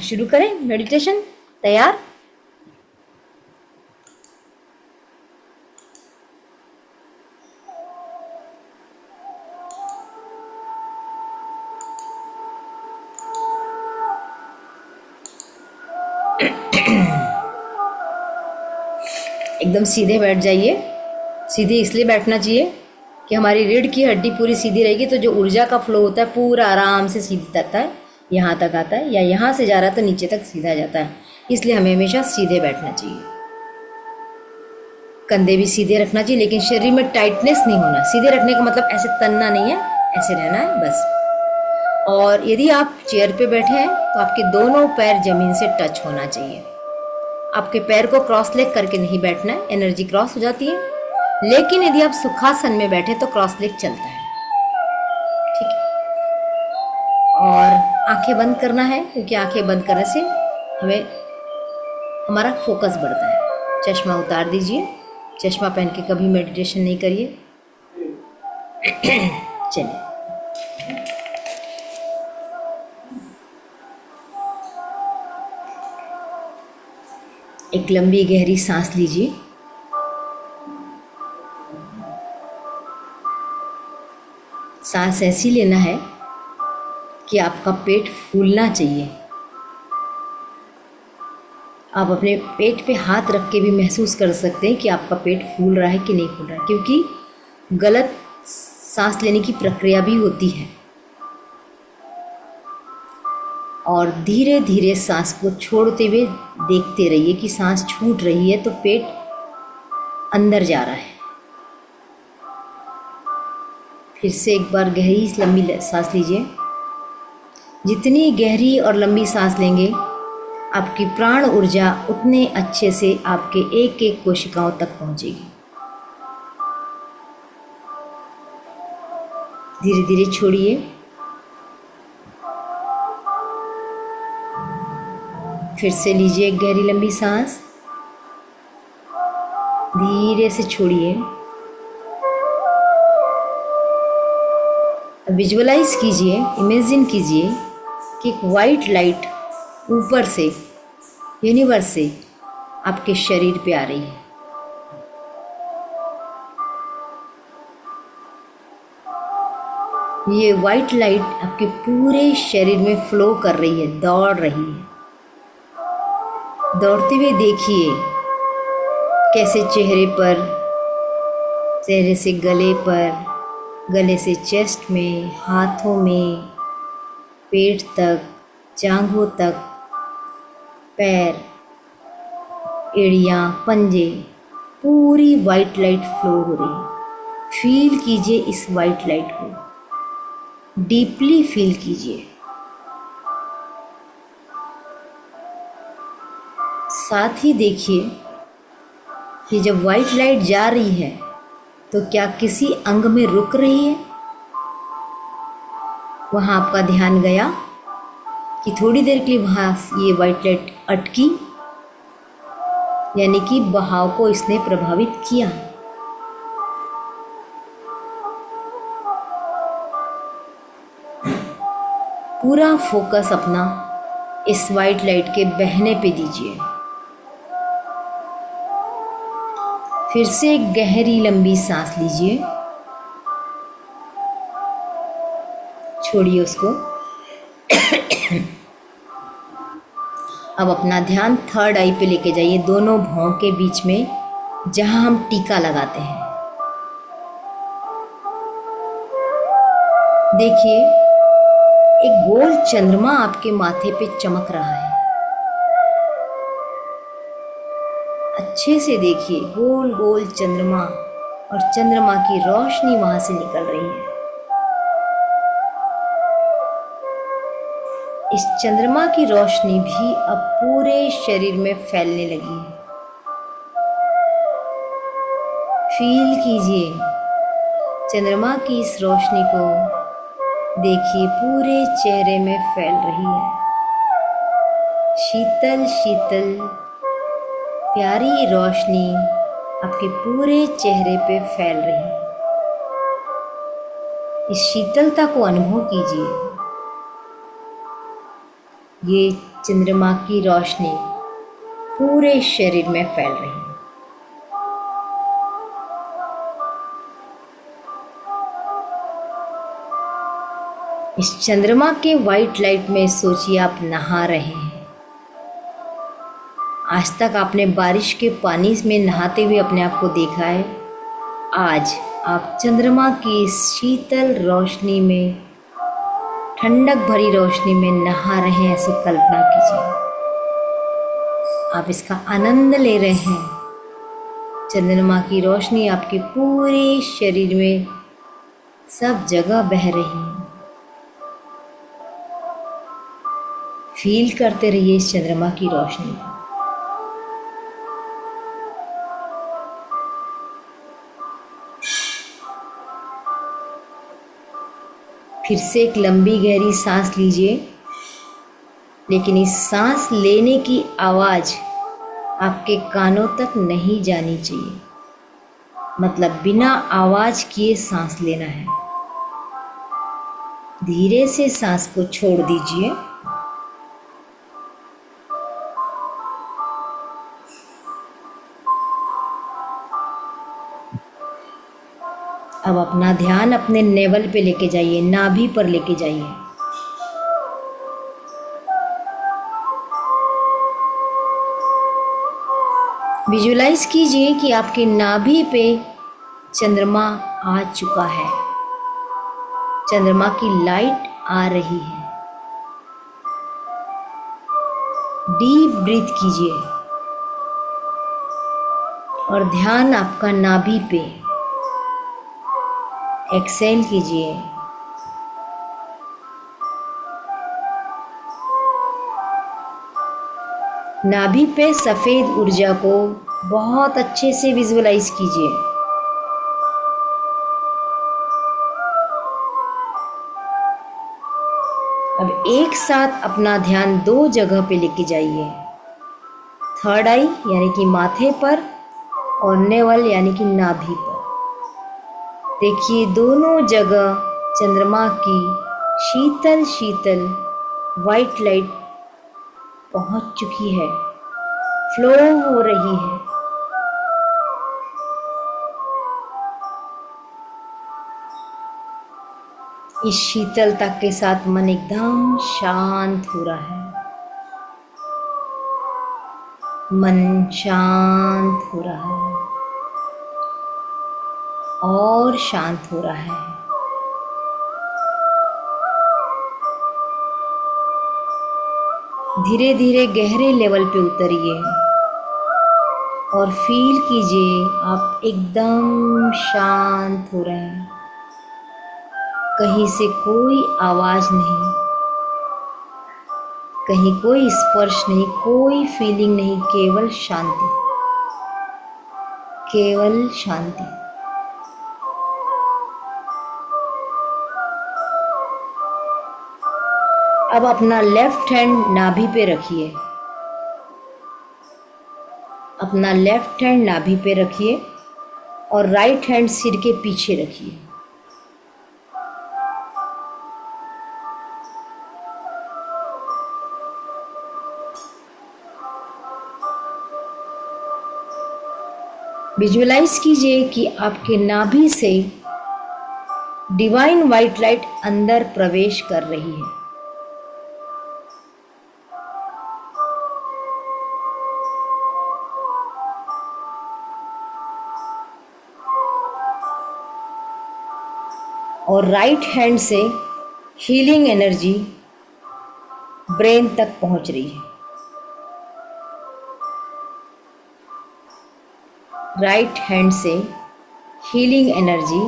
शुरू करें मेडिटेशन। तैयार? एकदम सीधे बैठ जाइए। सीधे इसलिए बैठना चाहिए कि हमारी रीढ़ की हड्डी पूरी सीधी रहेगी, तो जो ऊर्जा का फ्लो होता है पूरा आराम से सीधे जाता है, यहाँ तक आता है, या यहाँ से जा रहा है तो नीचे तक सीधा जाता है। इसलिए हमें हमेशा सीधे बैठना चाहिए। कंधे भी सीधे रखना चाहिए, लेकिन शरीर में टाइटनेस नहीं होना। सीधे रखने का मतलब ऐसे तनना नहीं है, ऐसे रहना है बस। और यदि आप चेयर पे बैठे हैं तो आपके दोनों पैर जमीन से टच होना चाहिए। आपके पैर को क्रॉस लेग करके नहीं बैठना है, एनर्जी क्रॉस हो जाती है। लेकिन यदि आप सुखासन में बैठे तो क्रॉस लेग चलता है, ठीक है। और आंखें बंद करना है, क्योंकि आंखें बंद करने से हमें, हमारा फोकस बढ़ता है। चश्मा उतार दीजिए। चश्मा पहन के कभी मेडिटेशन नहीं करिए। चलिए, एक लंबी गहरी सांस लीजिए। सांस ऐसी लेना है कि आपका पेट फूलना चाहिए। आप अपने पेट पे हाथ रख के भी महसूस कर सकते हैं कि आपका पेट फूल रहा है कि नहीं फूल रहा है, क्योंकि गलत सांस लेने की प्रक्रिया भी होती है। और धीरे धीरे सांस को छोड़ते हुए देखते रहिए कि सांस छूट रही है तो पेट अंदर जा रहा है। फिर से एक बार गहरी लंबी सांस लीजिए। जितनी गहरी और लंबी सांस लेंगे, आपकी प्राण ऊर्जा उतने अच्छे से आपके एक एक कोशिकाओं तक पहुंचेगी। धीरे धीरे छोड़िए। फिर से लीजिए एक गहरी लंबी सांस, धीरे से छोड़िए। विजुअलाइज कीजिए, इमेजिन कीजिए कि एक वाइट लाइट ऊपर से, यूनिवर्स से आपके शरीर पे आ रही है। ये वाइट लाइट आपके पूरे शरीर में फ्लो कर रही है, दौड़ रही है। दौड़ते हुए देखिए कैसे चेहरे से गले पर, गले से चेस्ट में, हाथों में, पेट तक, जांघों तक, पैर, एड़ियाँ, पंजे, पूरी वाइट लाइट फ्लो हो रही है। फील कीजिए इस वाइट लाइट को, डीपली फील कीजिए। साथ ही देखिए कि जब वाइट लाइट जा रही है तो क्या किसी अंग में रुक रही है? वहाँ आपका ध्यान गया कि थोड़ी देर के लिए वहाँ ये वाइट लाइट अटकी, यानी कि बहाव को इसने प्रभावित किया। पूरा फोकस अपना इस वाइट लाइट के बहने पे दीजिए। फिर से एक गहरी लंबी सांस लीजिए, छोड़िए उसको। अब अपना ध्यान थर्ड आई पे लेके जाइए, दोनों भौं के बीच में जहां हम टीका लगाते हैं। देखिए एक गोल चंद्रमा आपके माथे पे चमक रहा है। अच्छे से देखिए, गोल गोल चंद्रमा, और चंद्रमा की रोशनी वहां से निकल रही है। इस चंद्रमा की रोशनी भी अब पूरे शरीर में फैलने लगी है। फील कीजिए चंद्रमा की इस रोशनी को, देखिए पूरे चेहरे में फैल रही है। शीतल शीतल प्यारी रोशनी आपके पूरे चेहरे पे फैल रही है। इस शीतलता को अनुभव कीजिए। ये चंद्रमा की रोशनी पूरे शरीर में फैल रही है। इस चंद्रमा के वाइट लाइट में सोचिए आप नहा रहे हैं। आज तक आपने बारिश के पानी में नहाते हुए अपने आप को देखा है। आज आप चंद्रमा की इस शीतल रोशनी में, ठंडक भरी रोशनी में नहा रहे हैं, ऐसी कल्पना कीजिए। आप इसका आनंद ले रहे हैं। चंद्रमा की रोशनी आपके पूरे शरीर में सब जगह बह रही है। फील करते रहिए इस चंद्रमा की रोशनी को। फिर से एक लंबी गहरी सांस लीजिए, लेकिन इस सांस लेने की आवाज़ आपके कानों तक नहीं जानी चाहिए। मतलब बिना आवाज़ किए सांस लेना है। धीरे से सांस को छोड़ दीजिए। अब अपना ध्यान अपने नेवल पे लेके जाइए, नाभि पर लेके जाइए। विजुलाइज कीजिए कि आपके नाभि पे चंद्रमा आ चुका है। चंद्रमा की लाइट आ रही है। डीप ब्रीथ कीजिए और ध्यान आपका नाभि पे। एक्सेल कीजिए। नाभि पे सफ़ेद ऊर्जा को बहुत अच्छे से विजुअलाइज कीजिए। अब एक साथ अपना ध्यान दो जगह पे लेके जाइए। थर्ड आई यानी कि माथे पर, और नेवल यानी कि नाभि पर। देखिए दोनों जगह चंद्रमा की शीतल शीतल वाइट लाइट पहुंच चुकी है, फ्लो हो रही है। इस शीतलता के साथ मन एकदम शांत हो रहा है। मन शांत हो रहा है और शांत हो रहा है। धीरे धीरे गहरे लेवल पे उतरिए और फील कीजिए आप एकदम शांत हो रहे हैं। कहीं से कोई आवाज नहीं, कहीं कोई स्पर्श नहीं, कोई फीलिंग नहीं, केवल शांति, केवल शांति। अब अपना लेफ्ट हैंड नाभि पे रखिए, अपना लेफ्ट हैंड नाभि पे रखिए और राइट हैंड सिर के पीछे रखिए। विजुअलाइज कीजिए कि आपके नाभि से डिवाइन व्हाइट लाइट अंदर प्रवेश कर रही है। और राइट हैंड से हीलिंग एनर्जी ब्रेन तक पहुंच रही है। राइट हैंड से हीलिंग एनर्जी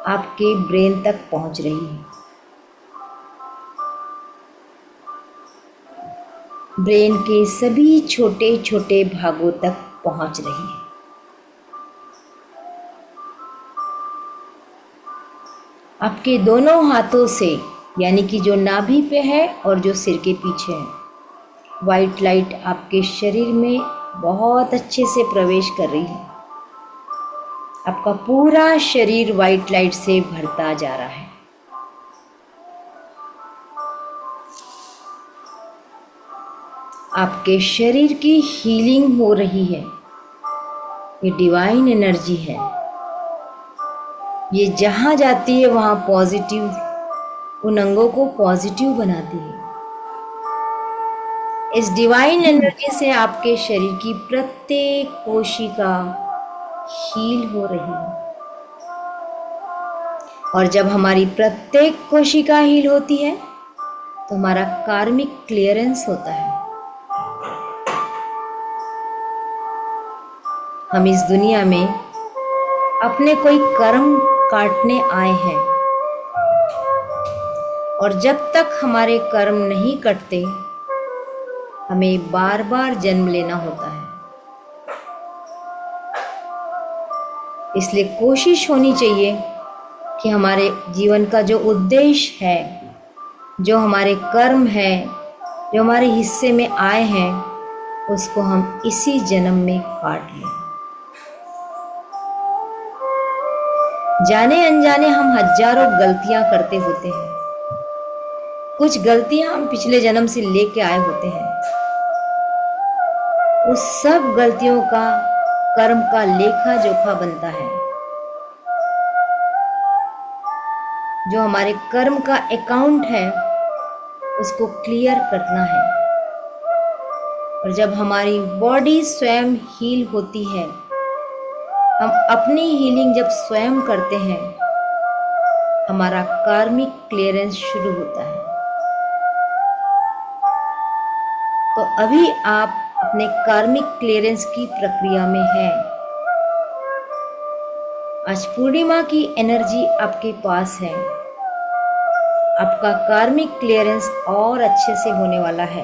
आपके ब्रेन तक पहुंच रही है। ब्रेन के सभी छोटे छोटे भागों तक पहुंच रही है। आपके दोनों हाथों से, यानी कि जो नाभि पे है और जो सिर के पीछे है, वाइट लाइट आपके शरीर में बहुत अच्छे से प्रवेश कर रही है। आपका पूरा शरीर वाइट लाइट से भरता जा रहा है। आपके शरीर की हीलिंग हो रही है। ये डिवाइन एनर्जी है। ये जहाँ जाती है वहाँ पॉजिटिव, उन अंगों को पॉजिटिव बनाती है। इस डिवाइन एनर्जी से आपके शरीर की प्रत्येक कोशिका हील हो रही है। और जब हमारी प्रत्येक कोशिका हील होती है तो हमारा कार्मिक क्लियरेंस होता है। हम इस दुनिया में अपने कोई कर्म काटने आए हैं और जब तक हमारे कर्म नहीं कटते हमें बार बार जन्म लेना होता है। इसलिए कोशिश होनी चाहिए कि हमारे जीवन का जो उद्देश्य है, जो हमारे कर्म है, जो हमारे हिस्से में आए हैं, उसको हम इसी जन्म में काट लें। जाने अनजाने हम हजारों गलतियां करते होते हैं। कुछ गलतियां हम पिछले जन्म से लेके आए होते हैं। उस सब गलतियों का कर्म का लेखा जोखा बनता है। जो हमारे कर्म का अकाउंट है उसको क्लियर करना है। और जब हमारी बॉडी स्वयं हील होती है, हम अपनी हीलिंग जब स्वयं करते हैं, हमारा कार्मिक क्लियरेंस शुरू होता है। तो अभी आप अपने कार्मिक क्लियरेंस की प्रक्रिया में हैं। आज पूर्णिमा की एनर्जी आपके पास है। आपका कार्मिक क्लियरेंस और अच्छे से होने वाला है।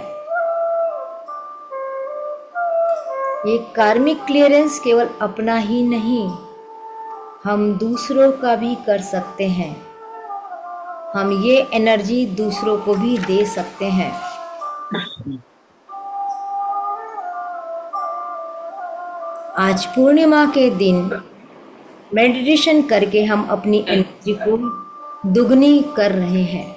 ये कार्मिक क्लियरेंस केवल अपना ही नहीं, हम दूसरों का भी कर सकते हैं। हम ये एनर्जी दूसरों को भी दे सकते हैं। आज पूर्णिमा के दिन मेडिटेशन करके हम अपनी एनर्जी को दुगनी कर रहे हैं,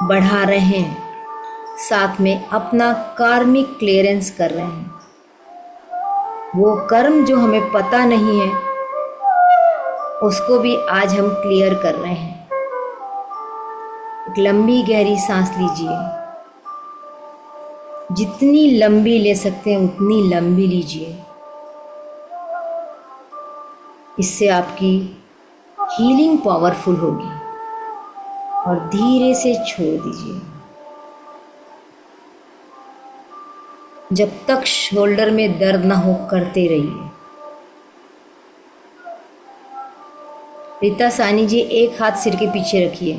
बढ़ा रहे हैं, साथ में अपना कार्मिक क्लियरेंस कर रहे हैं। वो कर्म जो हमें पता नहीं है उसको भी आज हम क्लियर कर रहे हैं। एक लंबी गहरी सांस लीजिए, जितनी लंबी ले सकते हैं उतनी लंबी लीजिए। इससे आपकी हीलिंग पावरफुल होगी। और धीरे से छोड़ दीजिए। जब तक शोल्डर में दर्द ना हो करते रहिए। रीता सानी जी, एक हाथ सिर के पीछे रखिए,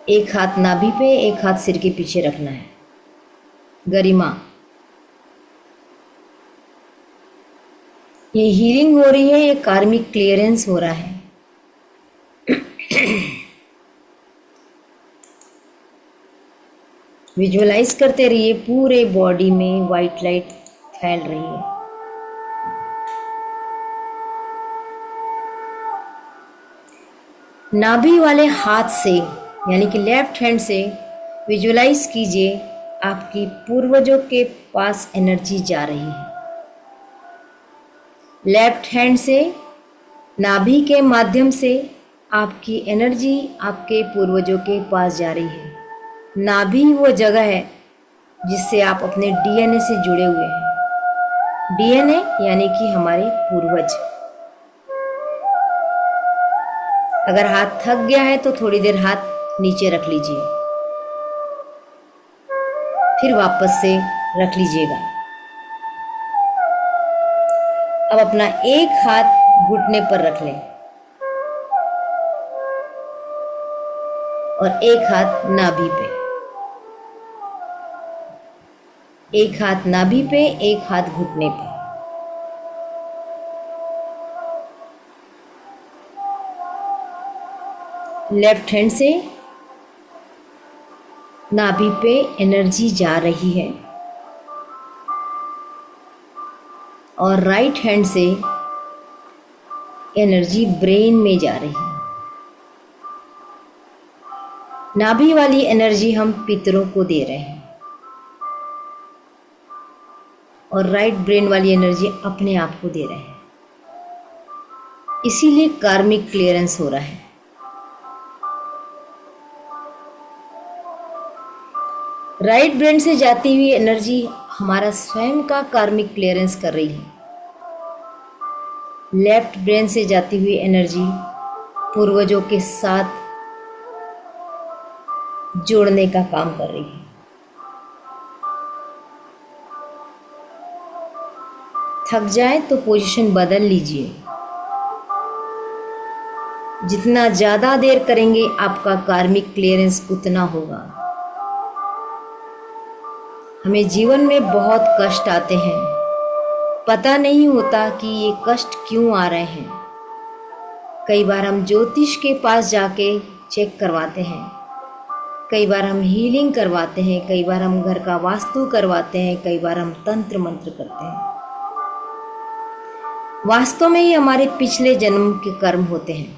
एक हाथ नाभि पे, एक हाथ सिर के पीछे रखना है। गरिमा, ये हीलिंग हो रही है, ये कार्मिक क्लियरेंस हो रहा है। विजुअलाइज करते रहिए, पूरे बॉडी में वाइट लाइट फैल रही है। नाभि वाले हाथ से यानी कि लेफ्ट हैंड से विजुअलाइज कीजिए आपकी पूर्वजों के पास एनर्जी जा रही है। लेफ्ट हैंड से नाभि के माध्यम से आपकी एनर्जी आपके पूर्वजों के पास जा रही है। नाभि वो जगह है जिससे आप अपने डीएनए से जुड़े हुए हैं। डीएनए यानी कि हमारे पूर्वज। अगर हाथ थक गया है तो थोड़ी देर हाथ नीचे रख लीजिए, फिर वापस से रख लीजिएगा। अब अपना एक हाथ घुटने पर रख लें और एक हाथ नाभि पे, एक हाथ नाभि पे, एक हाथ घुटने पे। लेफ्ट हैंड से नाभि पे एनर्जी जा रही है और राइट हैंड से एनर्जी ब्रेन में जा रही है। नाभि वाली एनर्जी हम पितरों को दे रहे हैं और राइट ब्रेन वाली एनर्जी अपने आप को दे रहे हैं। इसीलिए कार्मिक क्लियरेंस हो रहा है। राइट ब्रेन से जाती हुई एनर्जी हमारा स्वयं का कार्मिक क्लियरेंस कर रही है। लेफ्ट ब्रेन से जाती हुई एनर्जी पूर्वजों के साथ जोड़ने का काम कर रही है। थक जाए तो पोजीशन बदल लीजिए। जितना ज़्यादा देर करेंगे आपका कार्मिक क्लियरेंस उतना होगा। हमें जीवन में बहुत कष्ट आते हैं, पता नहीं होता कि ये कष्ट क्यों आ रहे हैं। कई बार हम ज्योतिष के पास जाके चेक करवाते हैं, कई बार हम हीलिंग करवाते हैं, कई बार हम घर का वास्तु करवाते हैं, कई बार हम तंत्र मंत्र करते हैं। वास्तव में ये हमारे पिछले जन्म के कर्म होते हैं।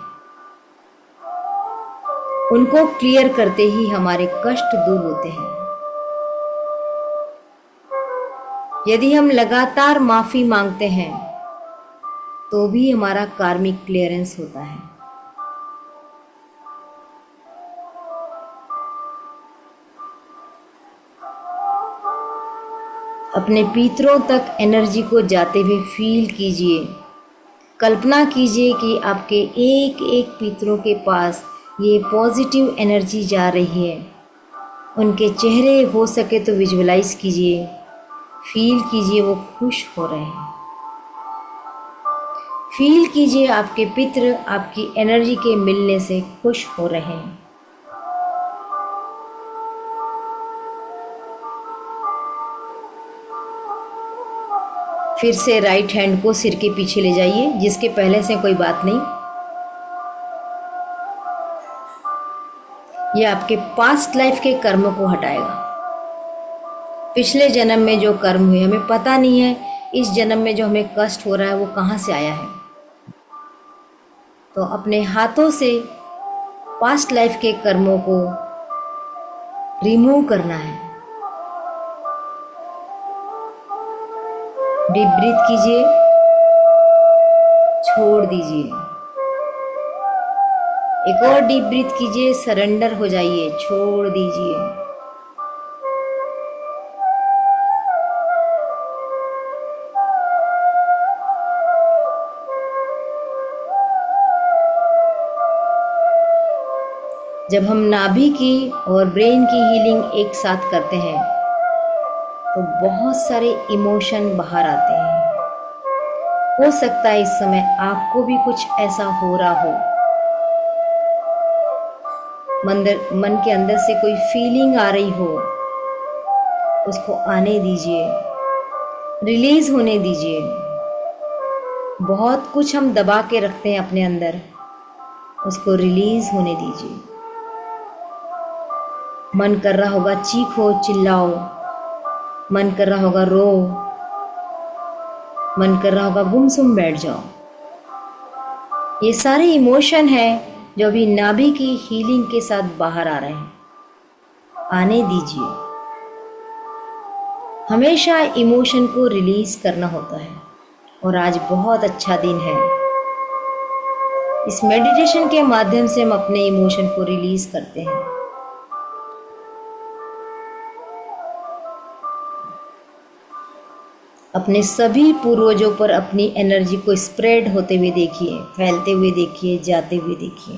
उनको क्लियर करते ही हमारे कष्ट दूर होते हैं। यदि हम लगातार माफी मांगते हैं तो भी हमारा कार्मिक क्लियरेंस होता है। अपने पितरों तक एनर्जी को जाते हुए फील कीजिए। कल्पना कीजिए कि आपके एक एक पितरों के पास ये पॉजिटिव एनर्जी जा रही है। उनके चेहरे हो सके तो विजुअलाइज कीजिए, फील कीजिए वो खुश हो रहे हैं। फील कीजिए आपके पितृ आपकी एनर्जी के मिलने से खुश हो रहे हैं। फिर से राइट हैंड को सिर के पीछे ले जाइए, जिसके पहले से कोई बात नहीं। यह आपके पास्ट लाइफ के कर्मों को हटाएगा। पिछले जन्म में जो कर्म हुए हमें पता नहीं है, इस जन्म में जो हमें कष्ट हो रहा है वो कहाँ से आया है। तो अपने हाथों से पास्ट लाइफ के कर्मों को रिमूव करना है। डीप ब्रीथ कीजिए, छोड़ दीजिए। एक और डीप ब्रीथ कीजिए, सरेंडर हो जाइए, छोड़ दीजिए। जब हम नाभि की और ब्रेन की हीलिंग एक साथ करते हैं तो बहुत सारे इमोशन बाहर आते हैं। हो सकता है इस समय आपको भी कुछ ऐसा हो रहा हो। मन के अंदर से कोई फीलिंग आ रही हो, उसको आने दीजिए, रिलीज होने दीजिए। बहुत कुछ हम दबा के रखते हैं अपने अंदर, उसको रिलीज होने दीजिए। मन कर रहा होगा चीखो, चिल्लाओ, मन कर रहा होगा रो, मन कर रहा होगा गुमसुम बैठ जाओ। ये सारे इमोशन हैं जो अभी नाभि की हीलिंग के साथ बाहर आ रहे हैं, आने दीजिए। हमेशा इमोशन को रिलीज करना होता है और आज बहुत अच्छा दिन है। इस मेडिटेशन के माध्यम से हम अपने इमोशन को रिलीज करते हैं। अपने सभी पूर्वजों पर अपनी एनर्जी को स्प्रेड होते हुए देखिए, फैलते हुए देखिए, जाते हुए देखिए।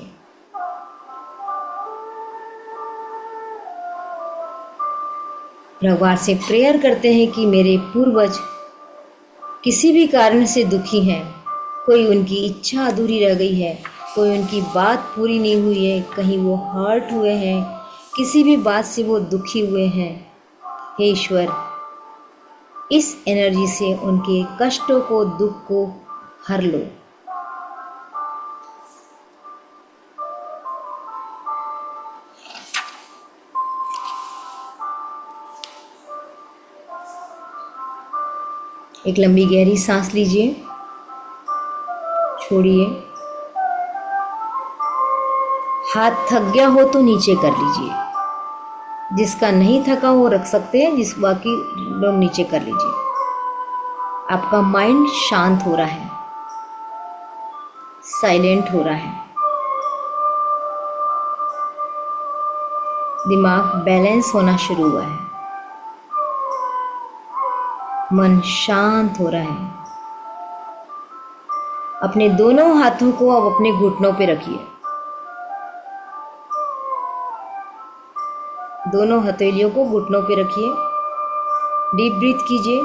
भगवान से प्रेयर करते हैं कि मेरे पूर्वज किसी भी कारण से दुखी हैं, कोई उनकी इच्छा अधूरी रह गई है, कोई उनकी बात पूरी नहीं हुई है, कहीं वो हर्ट हुए हैं, किसी भी बात से वो दुखी हुए हैं। हे ईश्वर, इस एनर्जी से उनके कष्टों को, दुख को हर लो। एक लंबी गहरी सांस लीजिए, छोड़िए। हाथ थक गया हो तो नीचे कर लीजिए, जिसका नहीं थका वो रख सकते हैं, जिस बाकी लोग नीचे कर लीजिए। आपका माइंड शांत हो रहा है, साइलेंट हो रहा है, दिमाग बैलेंस होना शुरू हुआ है, मन शांत हो रहा है। अपने दोनों हाथों को अब अपने घुटनों पे रखिए, दोनों हथेलियों को घुटनों पे रखिए। डीप ब्रीथ कीजिए।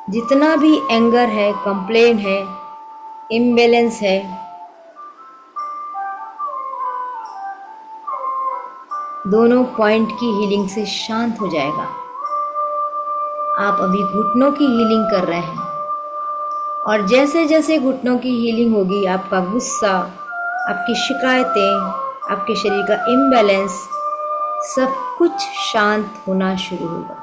जितना भी एंगर है, कंप्लेन है, इम्बैलेंस है, दोनों पॉइंट की हीलिंग से शांत हो जाएगा। आप अभी घुटनों की हीलिंग कर रहे हैं और जैसे जैसे घुटनों की हीलिंग होगी, आपका गुस्सा, आपकी शिकायतें, आपके शरीर का इम्बैलेंस, सब कुछ शांत होना शुरू होगा।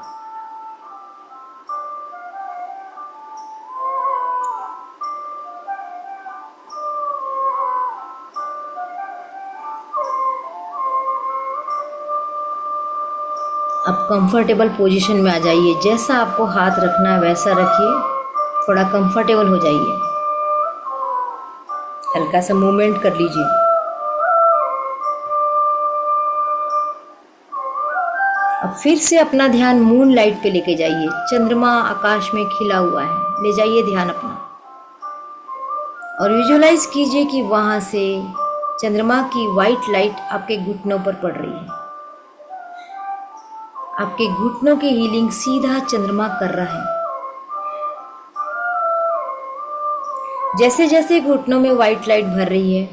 आप कंफर्टेबल पोजीशन में आ जाइए। जैसा आपको हाथ रखना है वैसा रखिए, थोड़ा कंफर्टेबल हो जाइए, हल्का सा मूवमेंट कर लीजिए। अब फिर से अपना ध्यान मून लाइट पे लेके जाइए। चंद्रमा आकाश में खिला हुआ है, ले जाइए ध्यान अपना और विजुअलाइज कीजिए कि वहां से चंद्रमा की वाइट लाइट आपके घुटनों पर पड़ रही है। आपके घुटनों की हीलिंग सीधा चंद्रमा कर रहा है। जैसे जैसे घुटनों में वाइट लाइट भर रही है,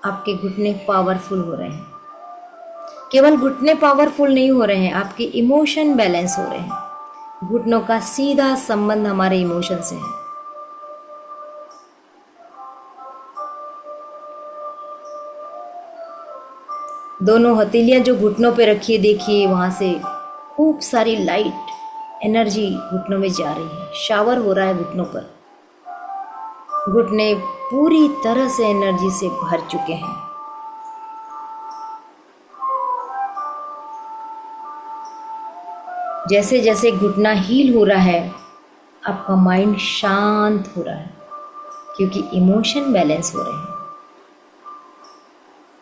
आपके घुटने पावरफुल हो रहे हैं। केवल घुटने पावरफुल नहीं हो रहे हैं, आपके इमोशन बैलेंस हो रहे हैं। घुटनों का सीधा संबंध हमारे इमोशन से है। दोनों हथेलियां जो घुटनों पे रखिए, देखिए वहां से खूब सारी लाइट एनर्जी घुटनों में जा रही है। शावर हो रहा है घुटनों पर। घुटने पूरी तरह से एनर्जी से भर चुके हैं। जैसे जैसे घुटना हील हो रहा है आपका माइंड शांत हो रहा है, क्योंकि इमोशन बैलेंस हो रहे हैं,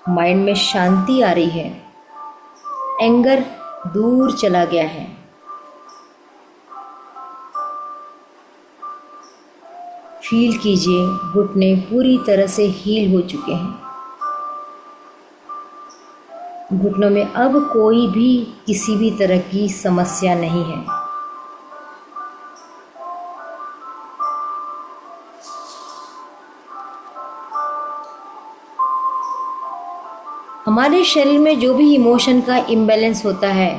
माइंड में शांति आ रही है, एंगर दूर चला गया है। फील कीजिए घुटने पूरी तरह से हील हो चुके हैं। घुटनों में अब कोई भी किसी भी तरह की समस्या नहीं है। हमारे शरीर में जो भी इमोशन का इम्बैलेंस होता है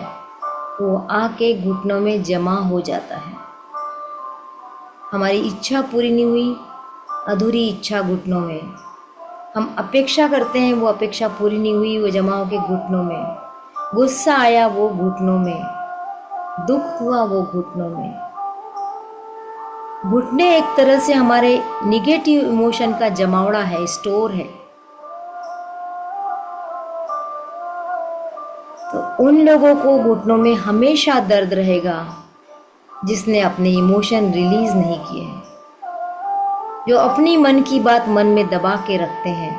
वो आके घुटनों में जमा हो जाता है। हमारी इच्छा पूरी नहीं हुई, अधूरी इच्छा घुटनों में, हम अपेक्षा करते हैं वो अपेक्षा पूरी नहीं हुई, वो जमा होके घुटनों में, गुस्सा आया वो घुटनों में, दुख हुआ वो घुटनों में। घुटने एक तरह से हमारे निगेटिव इमोशन का जमावड़ा है, स्टोर है। तो उन लोगों को घुटनों में हमेशा दर्द रहेगा जिसने अपने इमोशन रिलीज नहीं किए हैं, जो अपनी मन की बात मन में दबा के रखते हैं,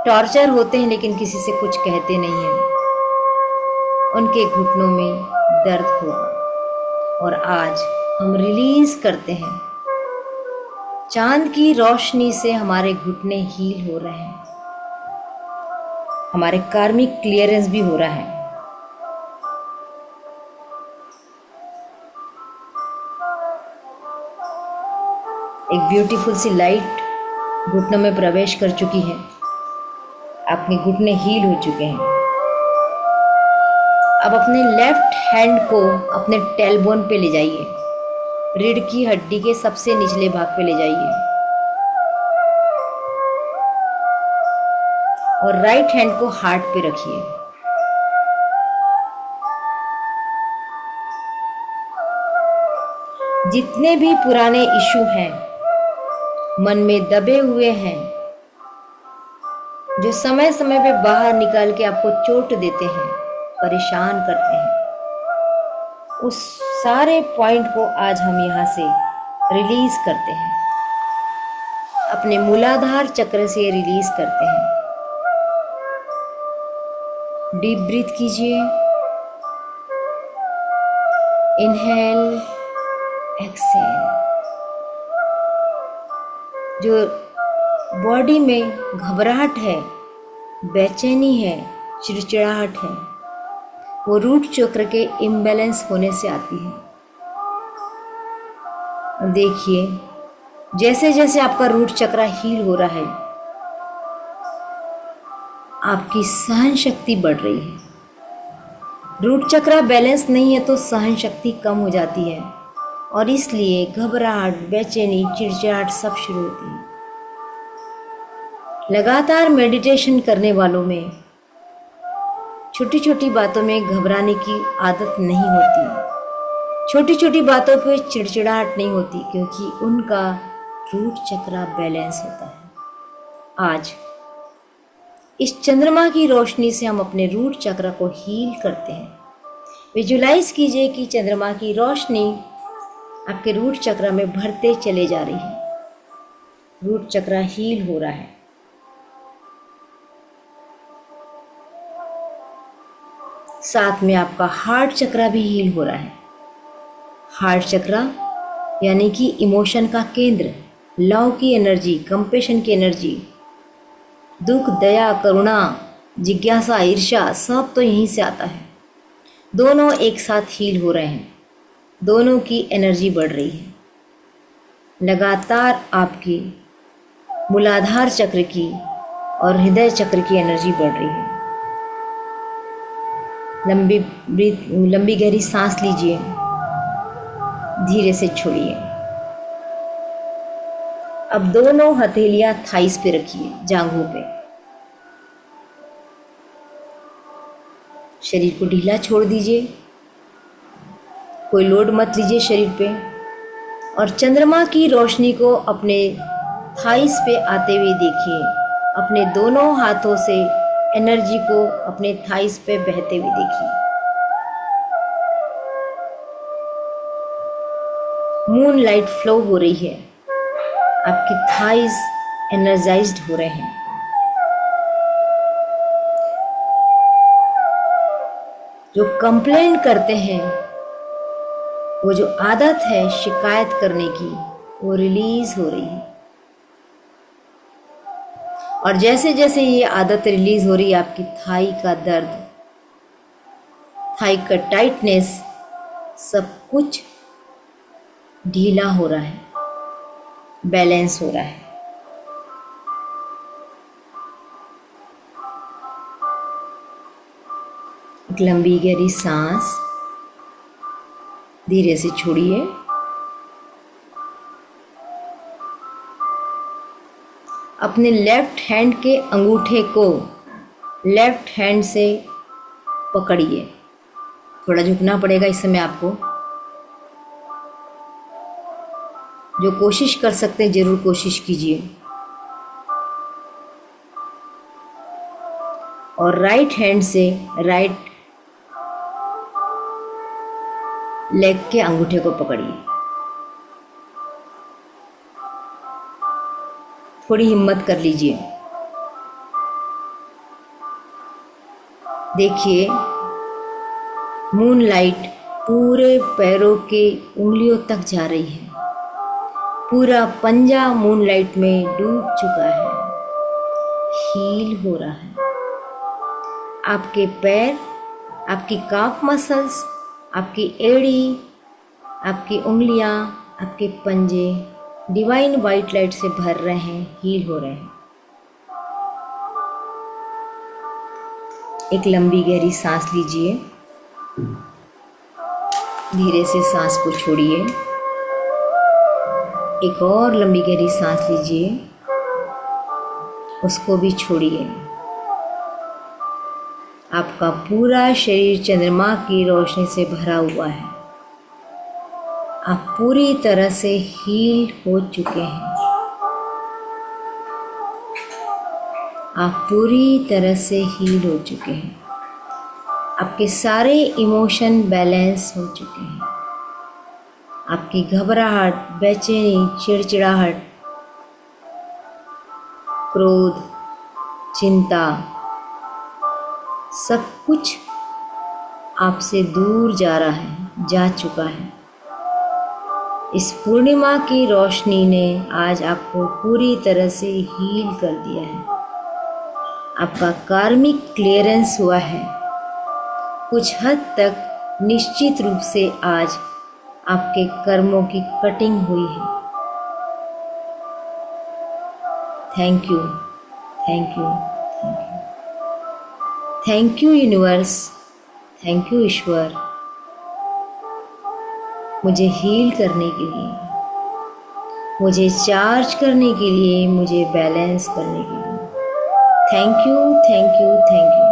टॉर्चर होते हैं लेकिन किसी से कुछ कहते नहीं हैं, उनके घुटनों में दर्द होगा। और आज हम रिलीज करते हैं, चांद की रोशनी से हमारे घुटने हील हो रहे हैं, हमारे कार्मिक क्लियरेंस भी हो रहा है। एक ब्यूटीफुल सी लाइट घुटनों में प्रवेश कर चुकी है, आपके घुटने हील हो चुके हैं। अब अपने लेफ्ट हैंड को अपने टेलबोन पे ले जाइए, रीढ़ की हड्डी के सबसे निचले भाग पे ले जाइए और राइट हैंड को हार्ट पे रखिए। जितने भी पुराने इशू हैं, मन में दबे हुए हैं, जो समय समय पे बाहर निकाल के आपको चोट देते हैं, परेशान करते हैं, उस सारे पॉइंट को आज हम यहाँ से रिलीज करते हैं, अपने मूलाधार चक्र से रिलीज करते हैं। डीप ब्रीथ कीजिए, इनहेल, एक्सेल। जो बॉडी में घबराहट है, बेचैनी है, चिड़चिड़ाहट है, वो रूट चक्र के इम्बैलेंस होने से आती है। और देखिए जैसे जैसे आपका रूट चक्र हील हो रहा है, आपकी सहन शक्ति बढ़ रही है। रूट चक्र बैलेंस नहीं है तो सहन शक्ति कम हो जाती है और इसलिए घबराहट, बेचैनी, चिड़चिड़ाहट सब शुरू होती है। लगातार मेडिटेशन करने वालों में छोटी छोटी बातों में घबराने की आदत नहीं होती, छोटी छोटी बातों पे चिड़चिड़ाहट नहीं होती, क्योंकि उनका रूट चक्र बैलेंस होता है। आज इस चंद्रमा की रोशनी से हम अपने रूट चक्र को हील करते हैं। विजुलाइज कीजिए कि चंद्रमा की रोशनी आपके रूट चक्र में भरते चले जा रही है, रूट चक्र हील हो रहा है। साथ में आपका हार्ट चक्र भी हील हो रहा है। हार्ट चक्र यानी कि इमोशन का केंद्र, लव की एनर्जी, कंपैशन की एनर्जी, दुख, दया, करुणा, जिज्ञासा, ईर्ष्या सब तो यहीं से आता है। दोनों एक साथ हील हो रहे हैं, दोनों की एनर्जी बढ़ रही है। लगातार आपकी मूलाधार चक्र की और हृदय चक्र की एनर्जी बढ़ रही है। लंबी गहरी सांस लीजिए, धीरे से छोड़िए। अब दोनों हथेलियां थाइस पे रखिए, जांघों पे। शरीर को ढीला छोड़ दीजिए, कोई लोड मत लीजिए शरीर पे। और चंद्रमा की रोशनी को अपने थाइस पे आते हुए देखिए। अपने दोनों हाथों से एनर्जी को अपने थाइस पे बहते हुए देखिए। मून लाइट फ्लो हो रही है, आपकी थाइज एनर्जाइज्ड हो रहे हैं। जो कंप्लेन करते हैं, वो जो आदत है शिकायत करने की, वो रिलीज हो रही है। और जैसे जैसे ये आदत रिलीज हो रही है, आपकी थाई का दर्द, थाई का टाइटनेस, सब कुछ ढीला हो रहा है, बैलेंस हो रहा है। एक लंबी गहरी सांस धीरे से छोड़िए। अपने लेफ्ट हैंड के अंगूठे को लेफ्ट हैंड से पकड़िए। थोड़ा झुकना पड़ेगा इस समय आपको। जो कोशिश कर सकते हैं जरूर कोशिश कीजिए। और राइट हैंड से राइट लेग के अंगूठे को पकड़िए। थोड़ी हिम्मत कर लीजिए। देखिए मून लाइट पूरे पैरों के उंगलियों तक जा रही है। पूरा पंजा मून लाइट में डूब चुका है, हील हो रहा है। आपके पैर, आपकी काफ मसल्स, आपकी एड़ी, आपकी उंगलियां, आपके पंजे डिवाइन वाइट लाइट से भर रहे हैं, हील हो रहे हैं। एक लंबी गहरी सांस लीजिए। धीरे से सांस को छोड़िए। एक और लंबी गहरी सांस लीजिए, उसको भी छोड़िए। आपका पूरा शरीर चंद्रमा की रोशनी से भरा हुआ है। आप पूरी तरह से हील हो चुके हैं। आप पूरी तरह से हील हो चुके हैं। आपके सारे इमोशन बैलेंस हो चुके हैं। आपकी घबराहट, बेचैनी, चिड़चिड़ाहट, क्रोध, चिंता, सब कुछ आपसे दूर जा रहा है, जा चुका है। इस पूर्णिमा की रोशनी ने आज आपको पूरी तरह से हील कर दिया है। आपका कार्मिक क्लियरेंस हुआ है। कुछ हद तक निश्चित रूप से आज आपके कर्मों की कटिंग हुई है। Thank you, thank you, thank you, thank you universe, thank you ईश्वर, मुझे हील करने के लिए, मुझे चार्ज करने के लिए, मुझे बैलेंस करने के लिए। Thank you, thank you, thank you,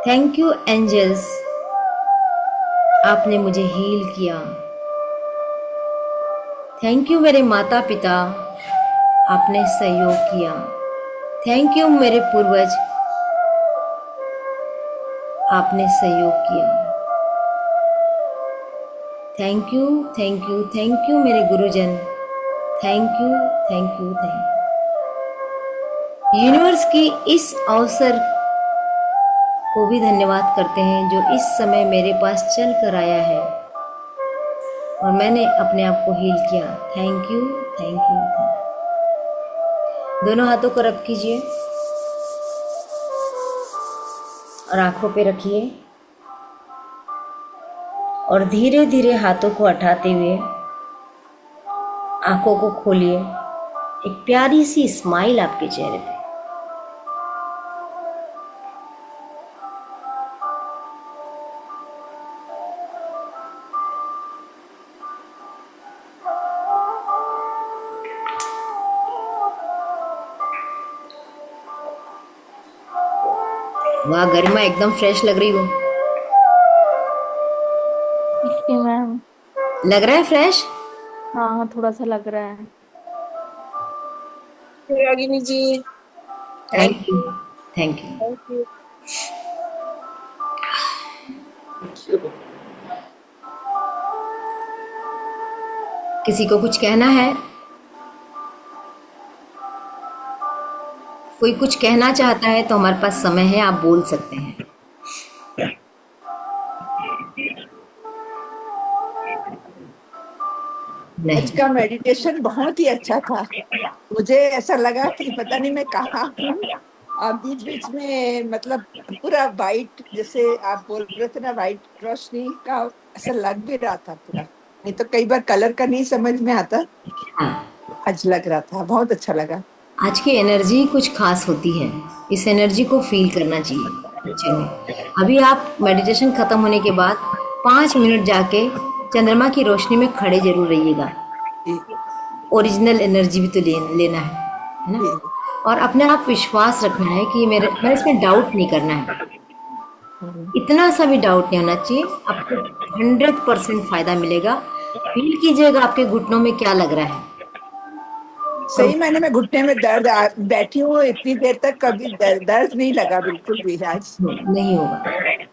thank you angels, आपने मुझे हील किया। थैंक यू मेरे माता पिता, आपने सहयोग किया। थैंक यू मेरे पूर्वज, आपने सहयोग किया। Thank you, thank you, thank you मेरे गुरुजन, thank you, thank you, thank you. Universe की इस अवसर को भी धन्यवाद करते हैं जो इस समय मेरे पास चल कर आया है और मैंने अपने आप को हील किया। Thank you, thank you, thank you. दोनों हाथों को रब कीजिए और आंखों पे रखिए और धीरे धीरे हाथों को हटाते हुए आंखों को खोलिए। एक प्यारी सी स्माइल आपके चेहरे पे। वाह गरिमा, एकदम फ्रेश लग रही हो। जी मैम। लग रहा है फ्रेश? हाँ थोड़ा सा लग रहा है। Ragini ji, thank you, thank you. Thank you. Thank you. किसी को कुछ कहना है? कोई कुछ कहना चाहता है तो हमारे पास समय है, आप बोल सकते हैं। आज नहीं। का मेडिटेशन बहुत ही अच्छा था। मुझे ऐसा लगा कि पता नहीं मैं कहाँ हूँ। और बीच बीच में मतलब पूरा वाइट, जैसे आप बोल रहे थे ना, वाइट रोशनी का ऐसा लग भी रहा था पूरा। नहीं तो कई बार कलर का नहीं समझ में आता, हाँ, आज लग रहा था, बहुत अच्छा लगा। आज की एनर्जी कुछ खास होती है, इस एनर्जी को फील करना चाहिए। चलिए, अभी आप मेडिटेशन खत्म होने के बाद 5 मिनट जाके चंद्रमा की रोशनी में खड़े जरूर रहिएगा। जी, ओरिजिनल एनर्जी भी तो लेना है ना। जी, और अपने आप विश्वास रखना है कि मेरा इसमें डाउट नहीं करना है। इतना सा भी डाउट नहीं होना चाहिए। आपको 100% फायदा मिलेगा। फील कीजिएगा आपके घुटनों में क्या लग रहा है। सही मायने में घुटने में दर्द बैठी हूँ इतनी देर तक, कभी दर्द नहीं लगा बिल्कुल भी आज। नहीं होगा।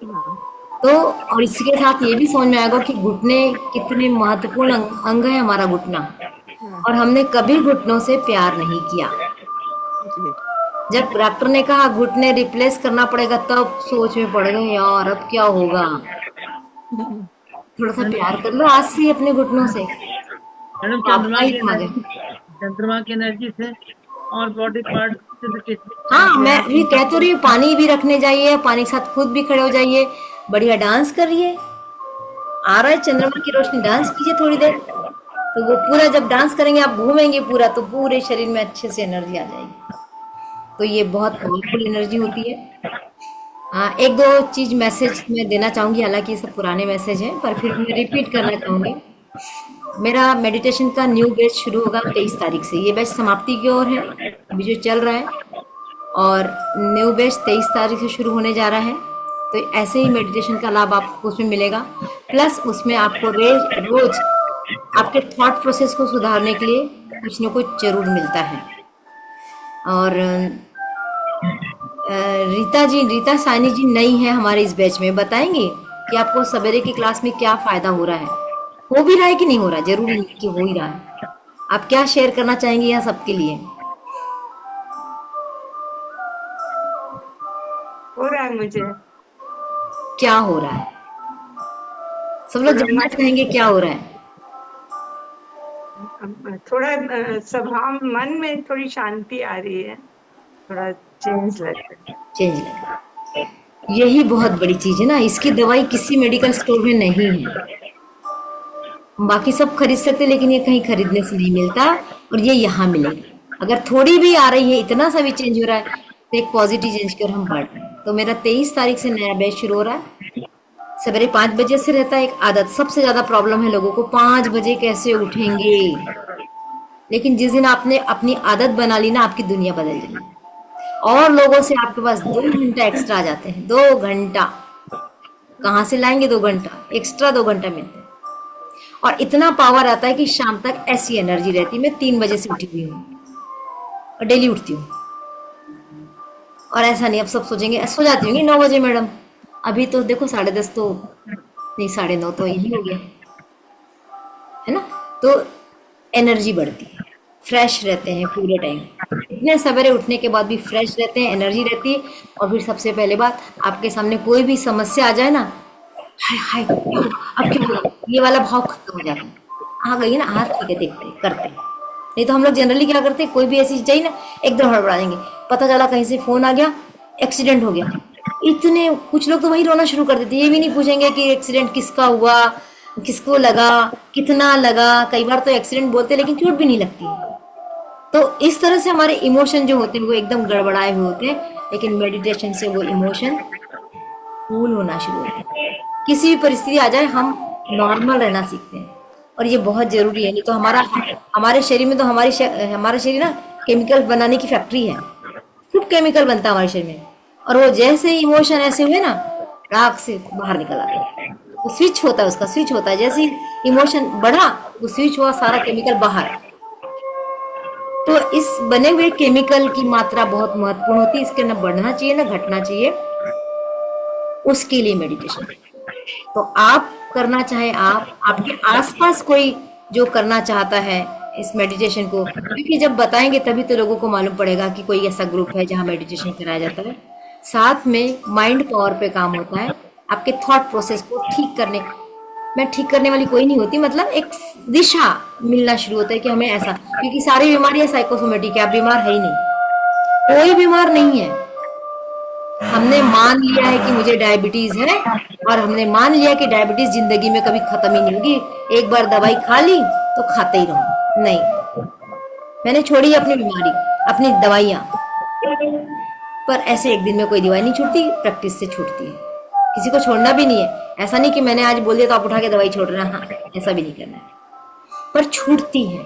हाँ, तो और इसके साथ ये भी समझ में आएगा कि घुटने कितने महत्वपूर्ण अंग है हमारा घुटना। हाँ, और हमने कभी घुटनों से प्यार नहीं किया। जी, जब डॉक्टर ने कहा घुटने रिप्लेस करना पड़ेगा, तब सोच में पड़ गए यार अब क्या होगा। थोड़ा सा प्यार कर लो आज से ही अपने घुटनों से, मैडम तो आपका ही दिमाग है। चंद्रमा की एनर्जी से और बॉडी पार्ट से हाँ, मैं भी कह तो रही हूँ, पानी भी रखने जाइए, पानी के साथ खुद भी खड़े हो जाइए, बढ़िया डांस करिए। आ रहा है चंद्रमा की रोशनी, डांस कीजिए थोड़ी देर। तो वो पूरा जब डांस करेंगे, आप घूमेंगे पूरा, तो पूरे शरीर में अच्छे से एनर्जी आ जाएगी। तो ये बहुत पावरफुल एनर्जी होती है। हाँ, एक दो चीज मैसेज मैं देना चाहूंगी, हालांकि ये सब पुराने मैसेज हैं, पर फिर मैं रिपीट करना चाहूंगी। मेरा मेडिटेशन का न्यू बैच शुरू होगा 23 तारीख से। ये बैच समाप्ति की ओर है, अभी जो चल रहा है, और न्यू बैच 23 तारीख से शुरू होने जा रहा है। तो ऐसे ही मेडिटेशन का लाभ आपको उसमें मिलेगा। प्लस उसमें आपको रोज आपके थॉट प्रोसेस को सुधारने के लिए कुछ न कुछ जरूर मिलता है। और रीता सानी जी नई है हमारे इस बैच में, बताएंगे कि आपको सवेरे की क्लास में क्या फायदा हो रहा है, हो भी रहा है कि नहीं हो रहा। जरूरी नहीं कि हो ही रहा है। आप क्या शेयर करना चाहेंगे यहाँ सबके लिए? हो रहा है मुझे। क्या हो रहा है? सब लोग जानना चाहेंगे क्या हो रहा है। थोड़ा स्वभाव मन में थोड़ी शांति आ रही है, थोड़ा चेंज लगता है। चेंज लगा, यही बहुत बड़ी चीज है ना। इसकी दवाई किसी मेडिकल स्टोर में नहीं है। बाकी सब खरीद सकते, लेकिन ये कहीं खरीदने से नहीं मिलता, और ये यहाँ मिलेगा। अगर थोड़ी भी आ रही है, इतना सा भी चेंज हो रहा है, तो एक पॉजिटिव चेंज की ओर हम बढ़ रहे हैं। तो मेरा 23 तारीख से नया बैच शुरू हो रहा है। सवेरे 5 बजे से रहता है। एक आदत, सबसे ज्यादा प्रॉब्लम है लोगों को, 5 बजे कैसे उठेंगे। लेकिन जिस दिन आपने अपनी आदत बना ली ना, आपकी दुनिया बदल जाएगी। और लोगों से आपके पास 2 घंटा एक्स्ट्रा आ जाते हैं। 2 घंटा कहाँ से लाएंगे? 2 घंटा एक्स्ट्रा, 2 घंटा मिलते हैं। और इतना पावर आता है कि शाम तक ऐसी एनर्जी रहती है। मैं 3 बजे से उठी हुई हूँ और डेली उठती हूँ। और ऐसा नहीं, अब सब सोचेंगे सो जाती होंगी 9 बजे मैडम। अभी तो देखो 10:30 तो नहीं, 9:30 तो यही हो गया है ना। तो एनर्जी बढ़ती है, फ्रेश रहते हैं पूरे टाइम। इतने सवेरे उठने के बाद भी फ्रेश रहते हैं, एनर्जी रहती है। और फिर सबसे पहले बात, आपके सामने कोई भी समस्या आ जाए ना, हाय हाय अब क्या होगा, ये वाला भाव खत्म हो जाता है। आ गई ना, हाँ ठीक है, देखते करते। नहीं तो हम लोग जनरली क्या करते हैं, कोई भी ऐसी चीज चाहिए ना, एकदम हड़बड़ा देंगे। पता चला कहीं से फोन आ गया, एक्सीडेंट हो गया, इतने कुछ लोग तो वही रोना शुरू कर देते। ये भी नहीं पूछेंगे कि एक्सीडेंट किसका हुआ, किसको लगा, कितना लगा। कई बार तो एक्सीडेंट बोलते लेकिन चोट भी नहीं लगती। तो इस तरह से हमारे इमोशन जो होते हैं वो एकदम गड़बड़ाए हुए होते हैं। लेकिन मेडिटेशन से वो इमोशन कूल होना शुरू होता है। किसी भी परिस्थिति आ जाए, हम नॉर्मल रहना सीखते हैं। और ये बहुत जरूरी है। नहीं तो हमारे शरीर में तो हमारा शरीर ना केमिकल बनाने की फैक्ट्री है। खूब केमिकल बनता है हमारे शरीर में। और वो जैसे ही इमोशन ऐसे हुए ना, राख से बाहर निकल आता है। वो स्विच होता है, उसका स्विच होता है। जैसे ही इमोशन बढ़ा, वो स्विच हुआ, सारा केमिकल बाहर। तो इस बने हुए केमिकल की मात्रा बहुत महत्वपूर्ण होती है। इसके ना बढ़ना चाहिए ना घटना चाहिए। उसके लिए मेडिटेशन। तो आप करना चाहे, आपके आसपास कोई जो करना चाहता है इस मेडिटेशन को, क्योंकि जब बताएंगे तभी तो लोगों को मालूम पड़ेगा कि कोई ऐसा ग्रुप है जहाँ मेडिटेशन कराया जाता है। साथ में माइंड पावर पे काम होता है, आपके थॉट प्रोसेस को ठीक करने, मैं ठीक करने वाली कोई नहीं होती, मतलब एक दिशा मिलना शुरू होता है कि हमें ऐसा, क्योंकि सारी बीमारियां साइकोसोमेटिक है, आप बीमार है ही नहीं, कोई बीमार नहीं है। हमने मान लिया है कि मुझे डायबिटीज है और हमने मान लिया कि डायबिटीज जिंदगी में कभी खत्म ही नहीं होगी, एक बार दवाई खा ली तो खाते ही रहो। नहीं, मैंने छोड़ी अपनी बीमारी, अपनी दवाइयां, पर ऐसे एक दिन में कोई दवाई नहीं छूटती, प्रैक्टिस से छूटती है। किसी को छोड़ना भी नहीं है, ऐसा नहीं कि मैंने आज बोल दिया तो आप उठा के दवाई छोड़ रहे हैं, हाँ, ऐसा भी नहीं करना है, पर छूटती है।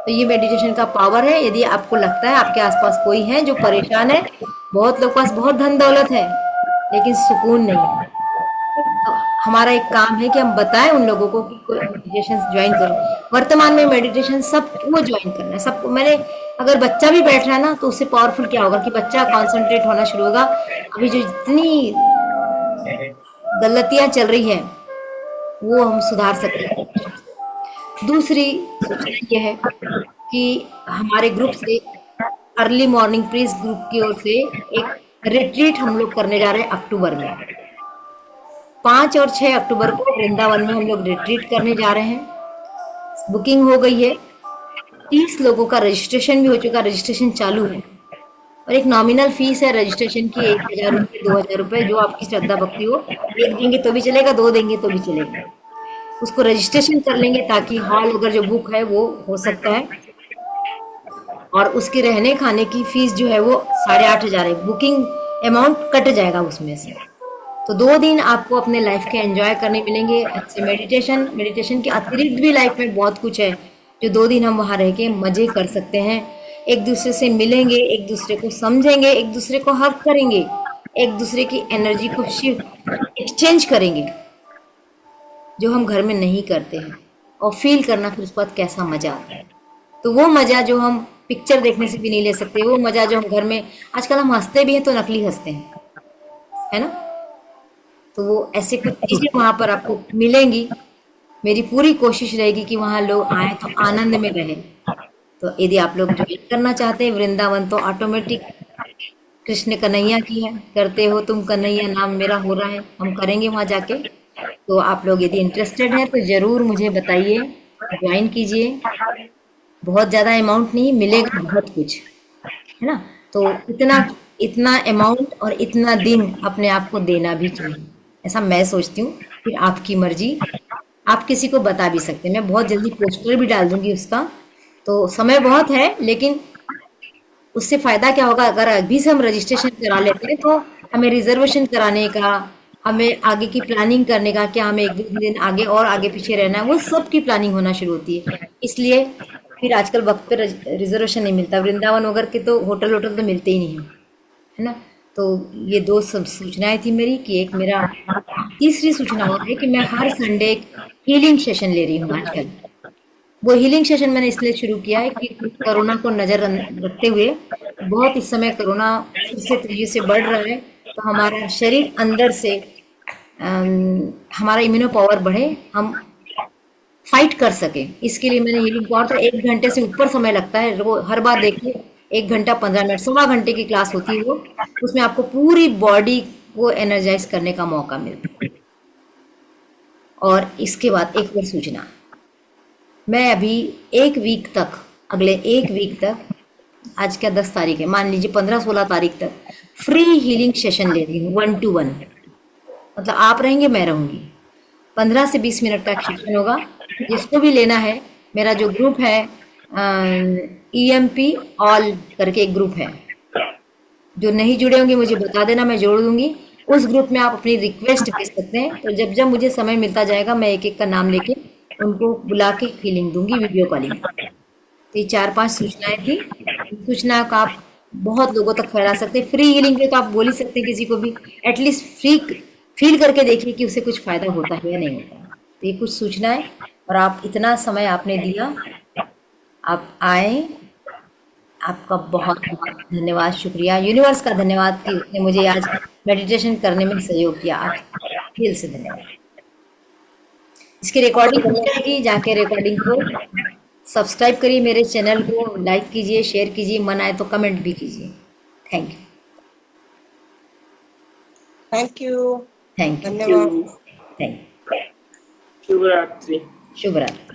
तो ये मेडिटेशन का पावर है। यदि आपको लगता है आपके आसपास कोई है जो परेशान है, बहुत लोग पास बहुत धन दौलत है लेकिन सुकून नहीं है, तो हमारा एक काम है कि हम बताएं उन लोगों को कि मेडिटेशन ज्वाइन करो। वर्तमान में मेडिटेशन सबको ज्वाइन करना है, सबको। मैंने, अगर बच्चा भी बैठ रहा है ना तो उससे पावरफुल क्या होगा कि बच्चा कॉन्सेंट्रेट होना शुरू होगा। अभी जो जितनी गलतियां चल रही है वो हम सुधार सकते हैं। दूसरी सूचना यह है कि हमारे ग्रुप से, अर्ली मॉर्निंग प्रीस ग्रुप की ओर से एक रिट्रीट हम लोग करने जा रहे हैं अक्टूबर में। 5 और 6 अक्टूबर को वृंदावन में हम लोग रिट्रीट करने जा रहे हैं। बुकिंग हो गई है, 30 लोगों का रजिस्ट्रेशन भी हो चुका, रजिस्ट्रेशन चालू है, और एक नॉमिनल फीस है रजिस्ट्रेशन की 1000 रुपये, 2000 रुपये, जो आपकी श्रद्धा भक्ति हो। 1 देंगे तो भी चलेगा, 2 देंगे तो भी चलेगा, उसको रजिस्ट्रेशन कर लेंगे ताकि हॉल अगर जो बुक है वो हो सकता है। और उसके रहने खाने की फीस जो है वो 8500 है, बुकिंग अमाउंट कट जाएगा उसमें से। तो 2 दिन आपको अपने लाइफ के एंजॉय करने मिलेंगे, अच्छे मेडिटेशन के अतिरिक्त भी लाइफ में बहुत कुछ है जो 2 दिन हम वहाँ रह के मजे कर सकते हैं। एक दूसरे से मिलेंगे, एक दूसरे को समझेंगे, एक दूसरे को हक करेंगे, एक दूसरे की एनर्जी को एक्सचेंज करेंगे जो हम घर में नहीं करते हैं, और फील करना फिर उसके बाद कैसा मजा आता है। तो वो मजा जो हम पिक्चर देखने से भी नहीं ले सकते, वो मजा जो हम घर में, आजकल हम हंसते भी हैं तो नकली हंसते हैं, है ना, तो वो ऐसे कुछ चीजें वहां पर आपको मिलेंगी। मेरी पूरी कोशिश रहेगी कि वहां लोग आए तो आनंद में रहे। तो यदि आप लोग ज्वाइन करना चाहते हैं, वृंदावन तो ऑटोमेटिक कृष्ण कन्हैया की है, करते हो तुम कन्हैया नाम मेरा हो रहा है, हम करेंगे वहां जाके। तो आप लोग यदि इंटरेस्टेड हैं तो जरूर मुझे बताइए, ज्वाइन कीजिए। बहुत ज्यादा अमाउंट नहीं मिलेगा, बहुत कुछ है ना, तो इतना अमाउंट और इतना दिन अपने आप को देना भी चाहिए, ऐसा मैं सोचती हूँ। फिर आपकी मर्जी, आप किसी को बता भी सकते हैं, मैं बहुत जल्दी पोस्टर भी डाल दूंगी उसका। तो समय बहुत है, लेकिन उससे फायदा क्या होगा, अगर अभी से हम रजिस्ट्रेशन करा लेते हैं तो हमें रिजर्वेशन कराने का, हमें आगे की प्लानिंग करने का, क्या हमें 1-2 दिन आगे और आगे पीछे रहना है, वो सब की प्लानिंग होना शुरू होती है। इसलिए फिर आजकल वक्त पे रिजर्वेशन नहीं मिलता, वृंदावन वगैरह के तो होटल तो मिलते ही नहीं है ना। तो ये 2 सूचनाएं थी मेरी कि एक मेरा, तीसरी सूचना और है कि मैं हर संडे एक हीलिंग सेशन ले रही हूँ आजकल। वो हीलिंग सेशन मैंने इसलिए शुरू किया है कि कोरोना को नजर रखते हुए, बहुत इस समय कोरोना फिर से तेजी से बढ़ रहा है, तो हमारा शरीर अंदर से हमारा इम्यूनो पावर बढ़े, हम फाइट कर सके, इसके लिए मैंने हीलिंग पावर, तो 1 घंटे से ऊपर समय लगता है, वो हर बार देखिए 1 घंटा 15 मिनट, 1.25 घंटे की क्लास होती है वो, उसमें आपको पूरी बॉडी को एनर्जाइज करने का मौका मिलता है। और इसके बाद एक और सूचना, मैं अभी 1 वीक तक, अगले 1 वीक तक, आज क्या 10 तारीख है, मान लीजिए 15-16 तारीख तक फ्री हीलिंग सेशन ले रही हूँ, 1 to 1, मतलब आप रहेंगे मैं रहूंगी, 15 से 20 मिनट का सेशन होगा। जिसको भी लेना है, मेरा जो ग्रुप है EMP ऑल करके एक ग्रुप है, जो नहीं जुड़े होंगे मुझे बता देना, मैं जोड़ दूंगी। उस ग्रुप में आप अपनी रिक्वेस्ट भेज सकते हैं, तो जब जब मुझे समय मिलता जाएगा मैं एक एक का नाम लेके उनको बुला के हीलिंग दूंगी, वीडियो कॉलिंग। तो ये 4-5 सूचनाएं थी, सूचना का आप बहुत लोगों तक फैला सकते हैं। फ्री हीलिंग पे तो आप बोल ही सकते हैं किसी को भी, एटलीस्ट फ्री फील करके देखिए कि उसे कुछ फायदा होता है या नहीं होता। तो ये कुछ सूचनाएं, और आप इतना समय आपने दिया, आप आए, आपका बहुत बहुत धन्यवाद, शुक्रिया, यूनिवर्स का धन्यवाद कि उसने मुझे आज मेडिटेशन करने में सहयोग किया। आप दिल से धन्यवाद। इसकी रिकॉर्डिंग हो जाएगी, जाके रिकॉर्डिंग को सब्सक्राइब करिए, मेरे चैनल को लाइक कीजिए, शेयर कीजिए, मन आए तो कमेंट भी कीजिए। Thank you. Thank you, thank you. धन्यवाद। Thank you. शुभ रात्रि। शुभ रात्रि।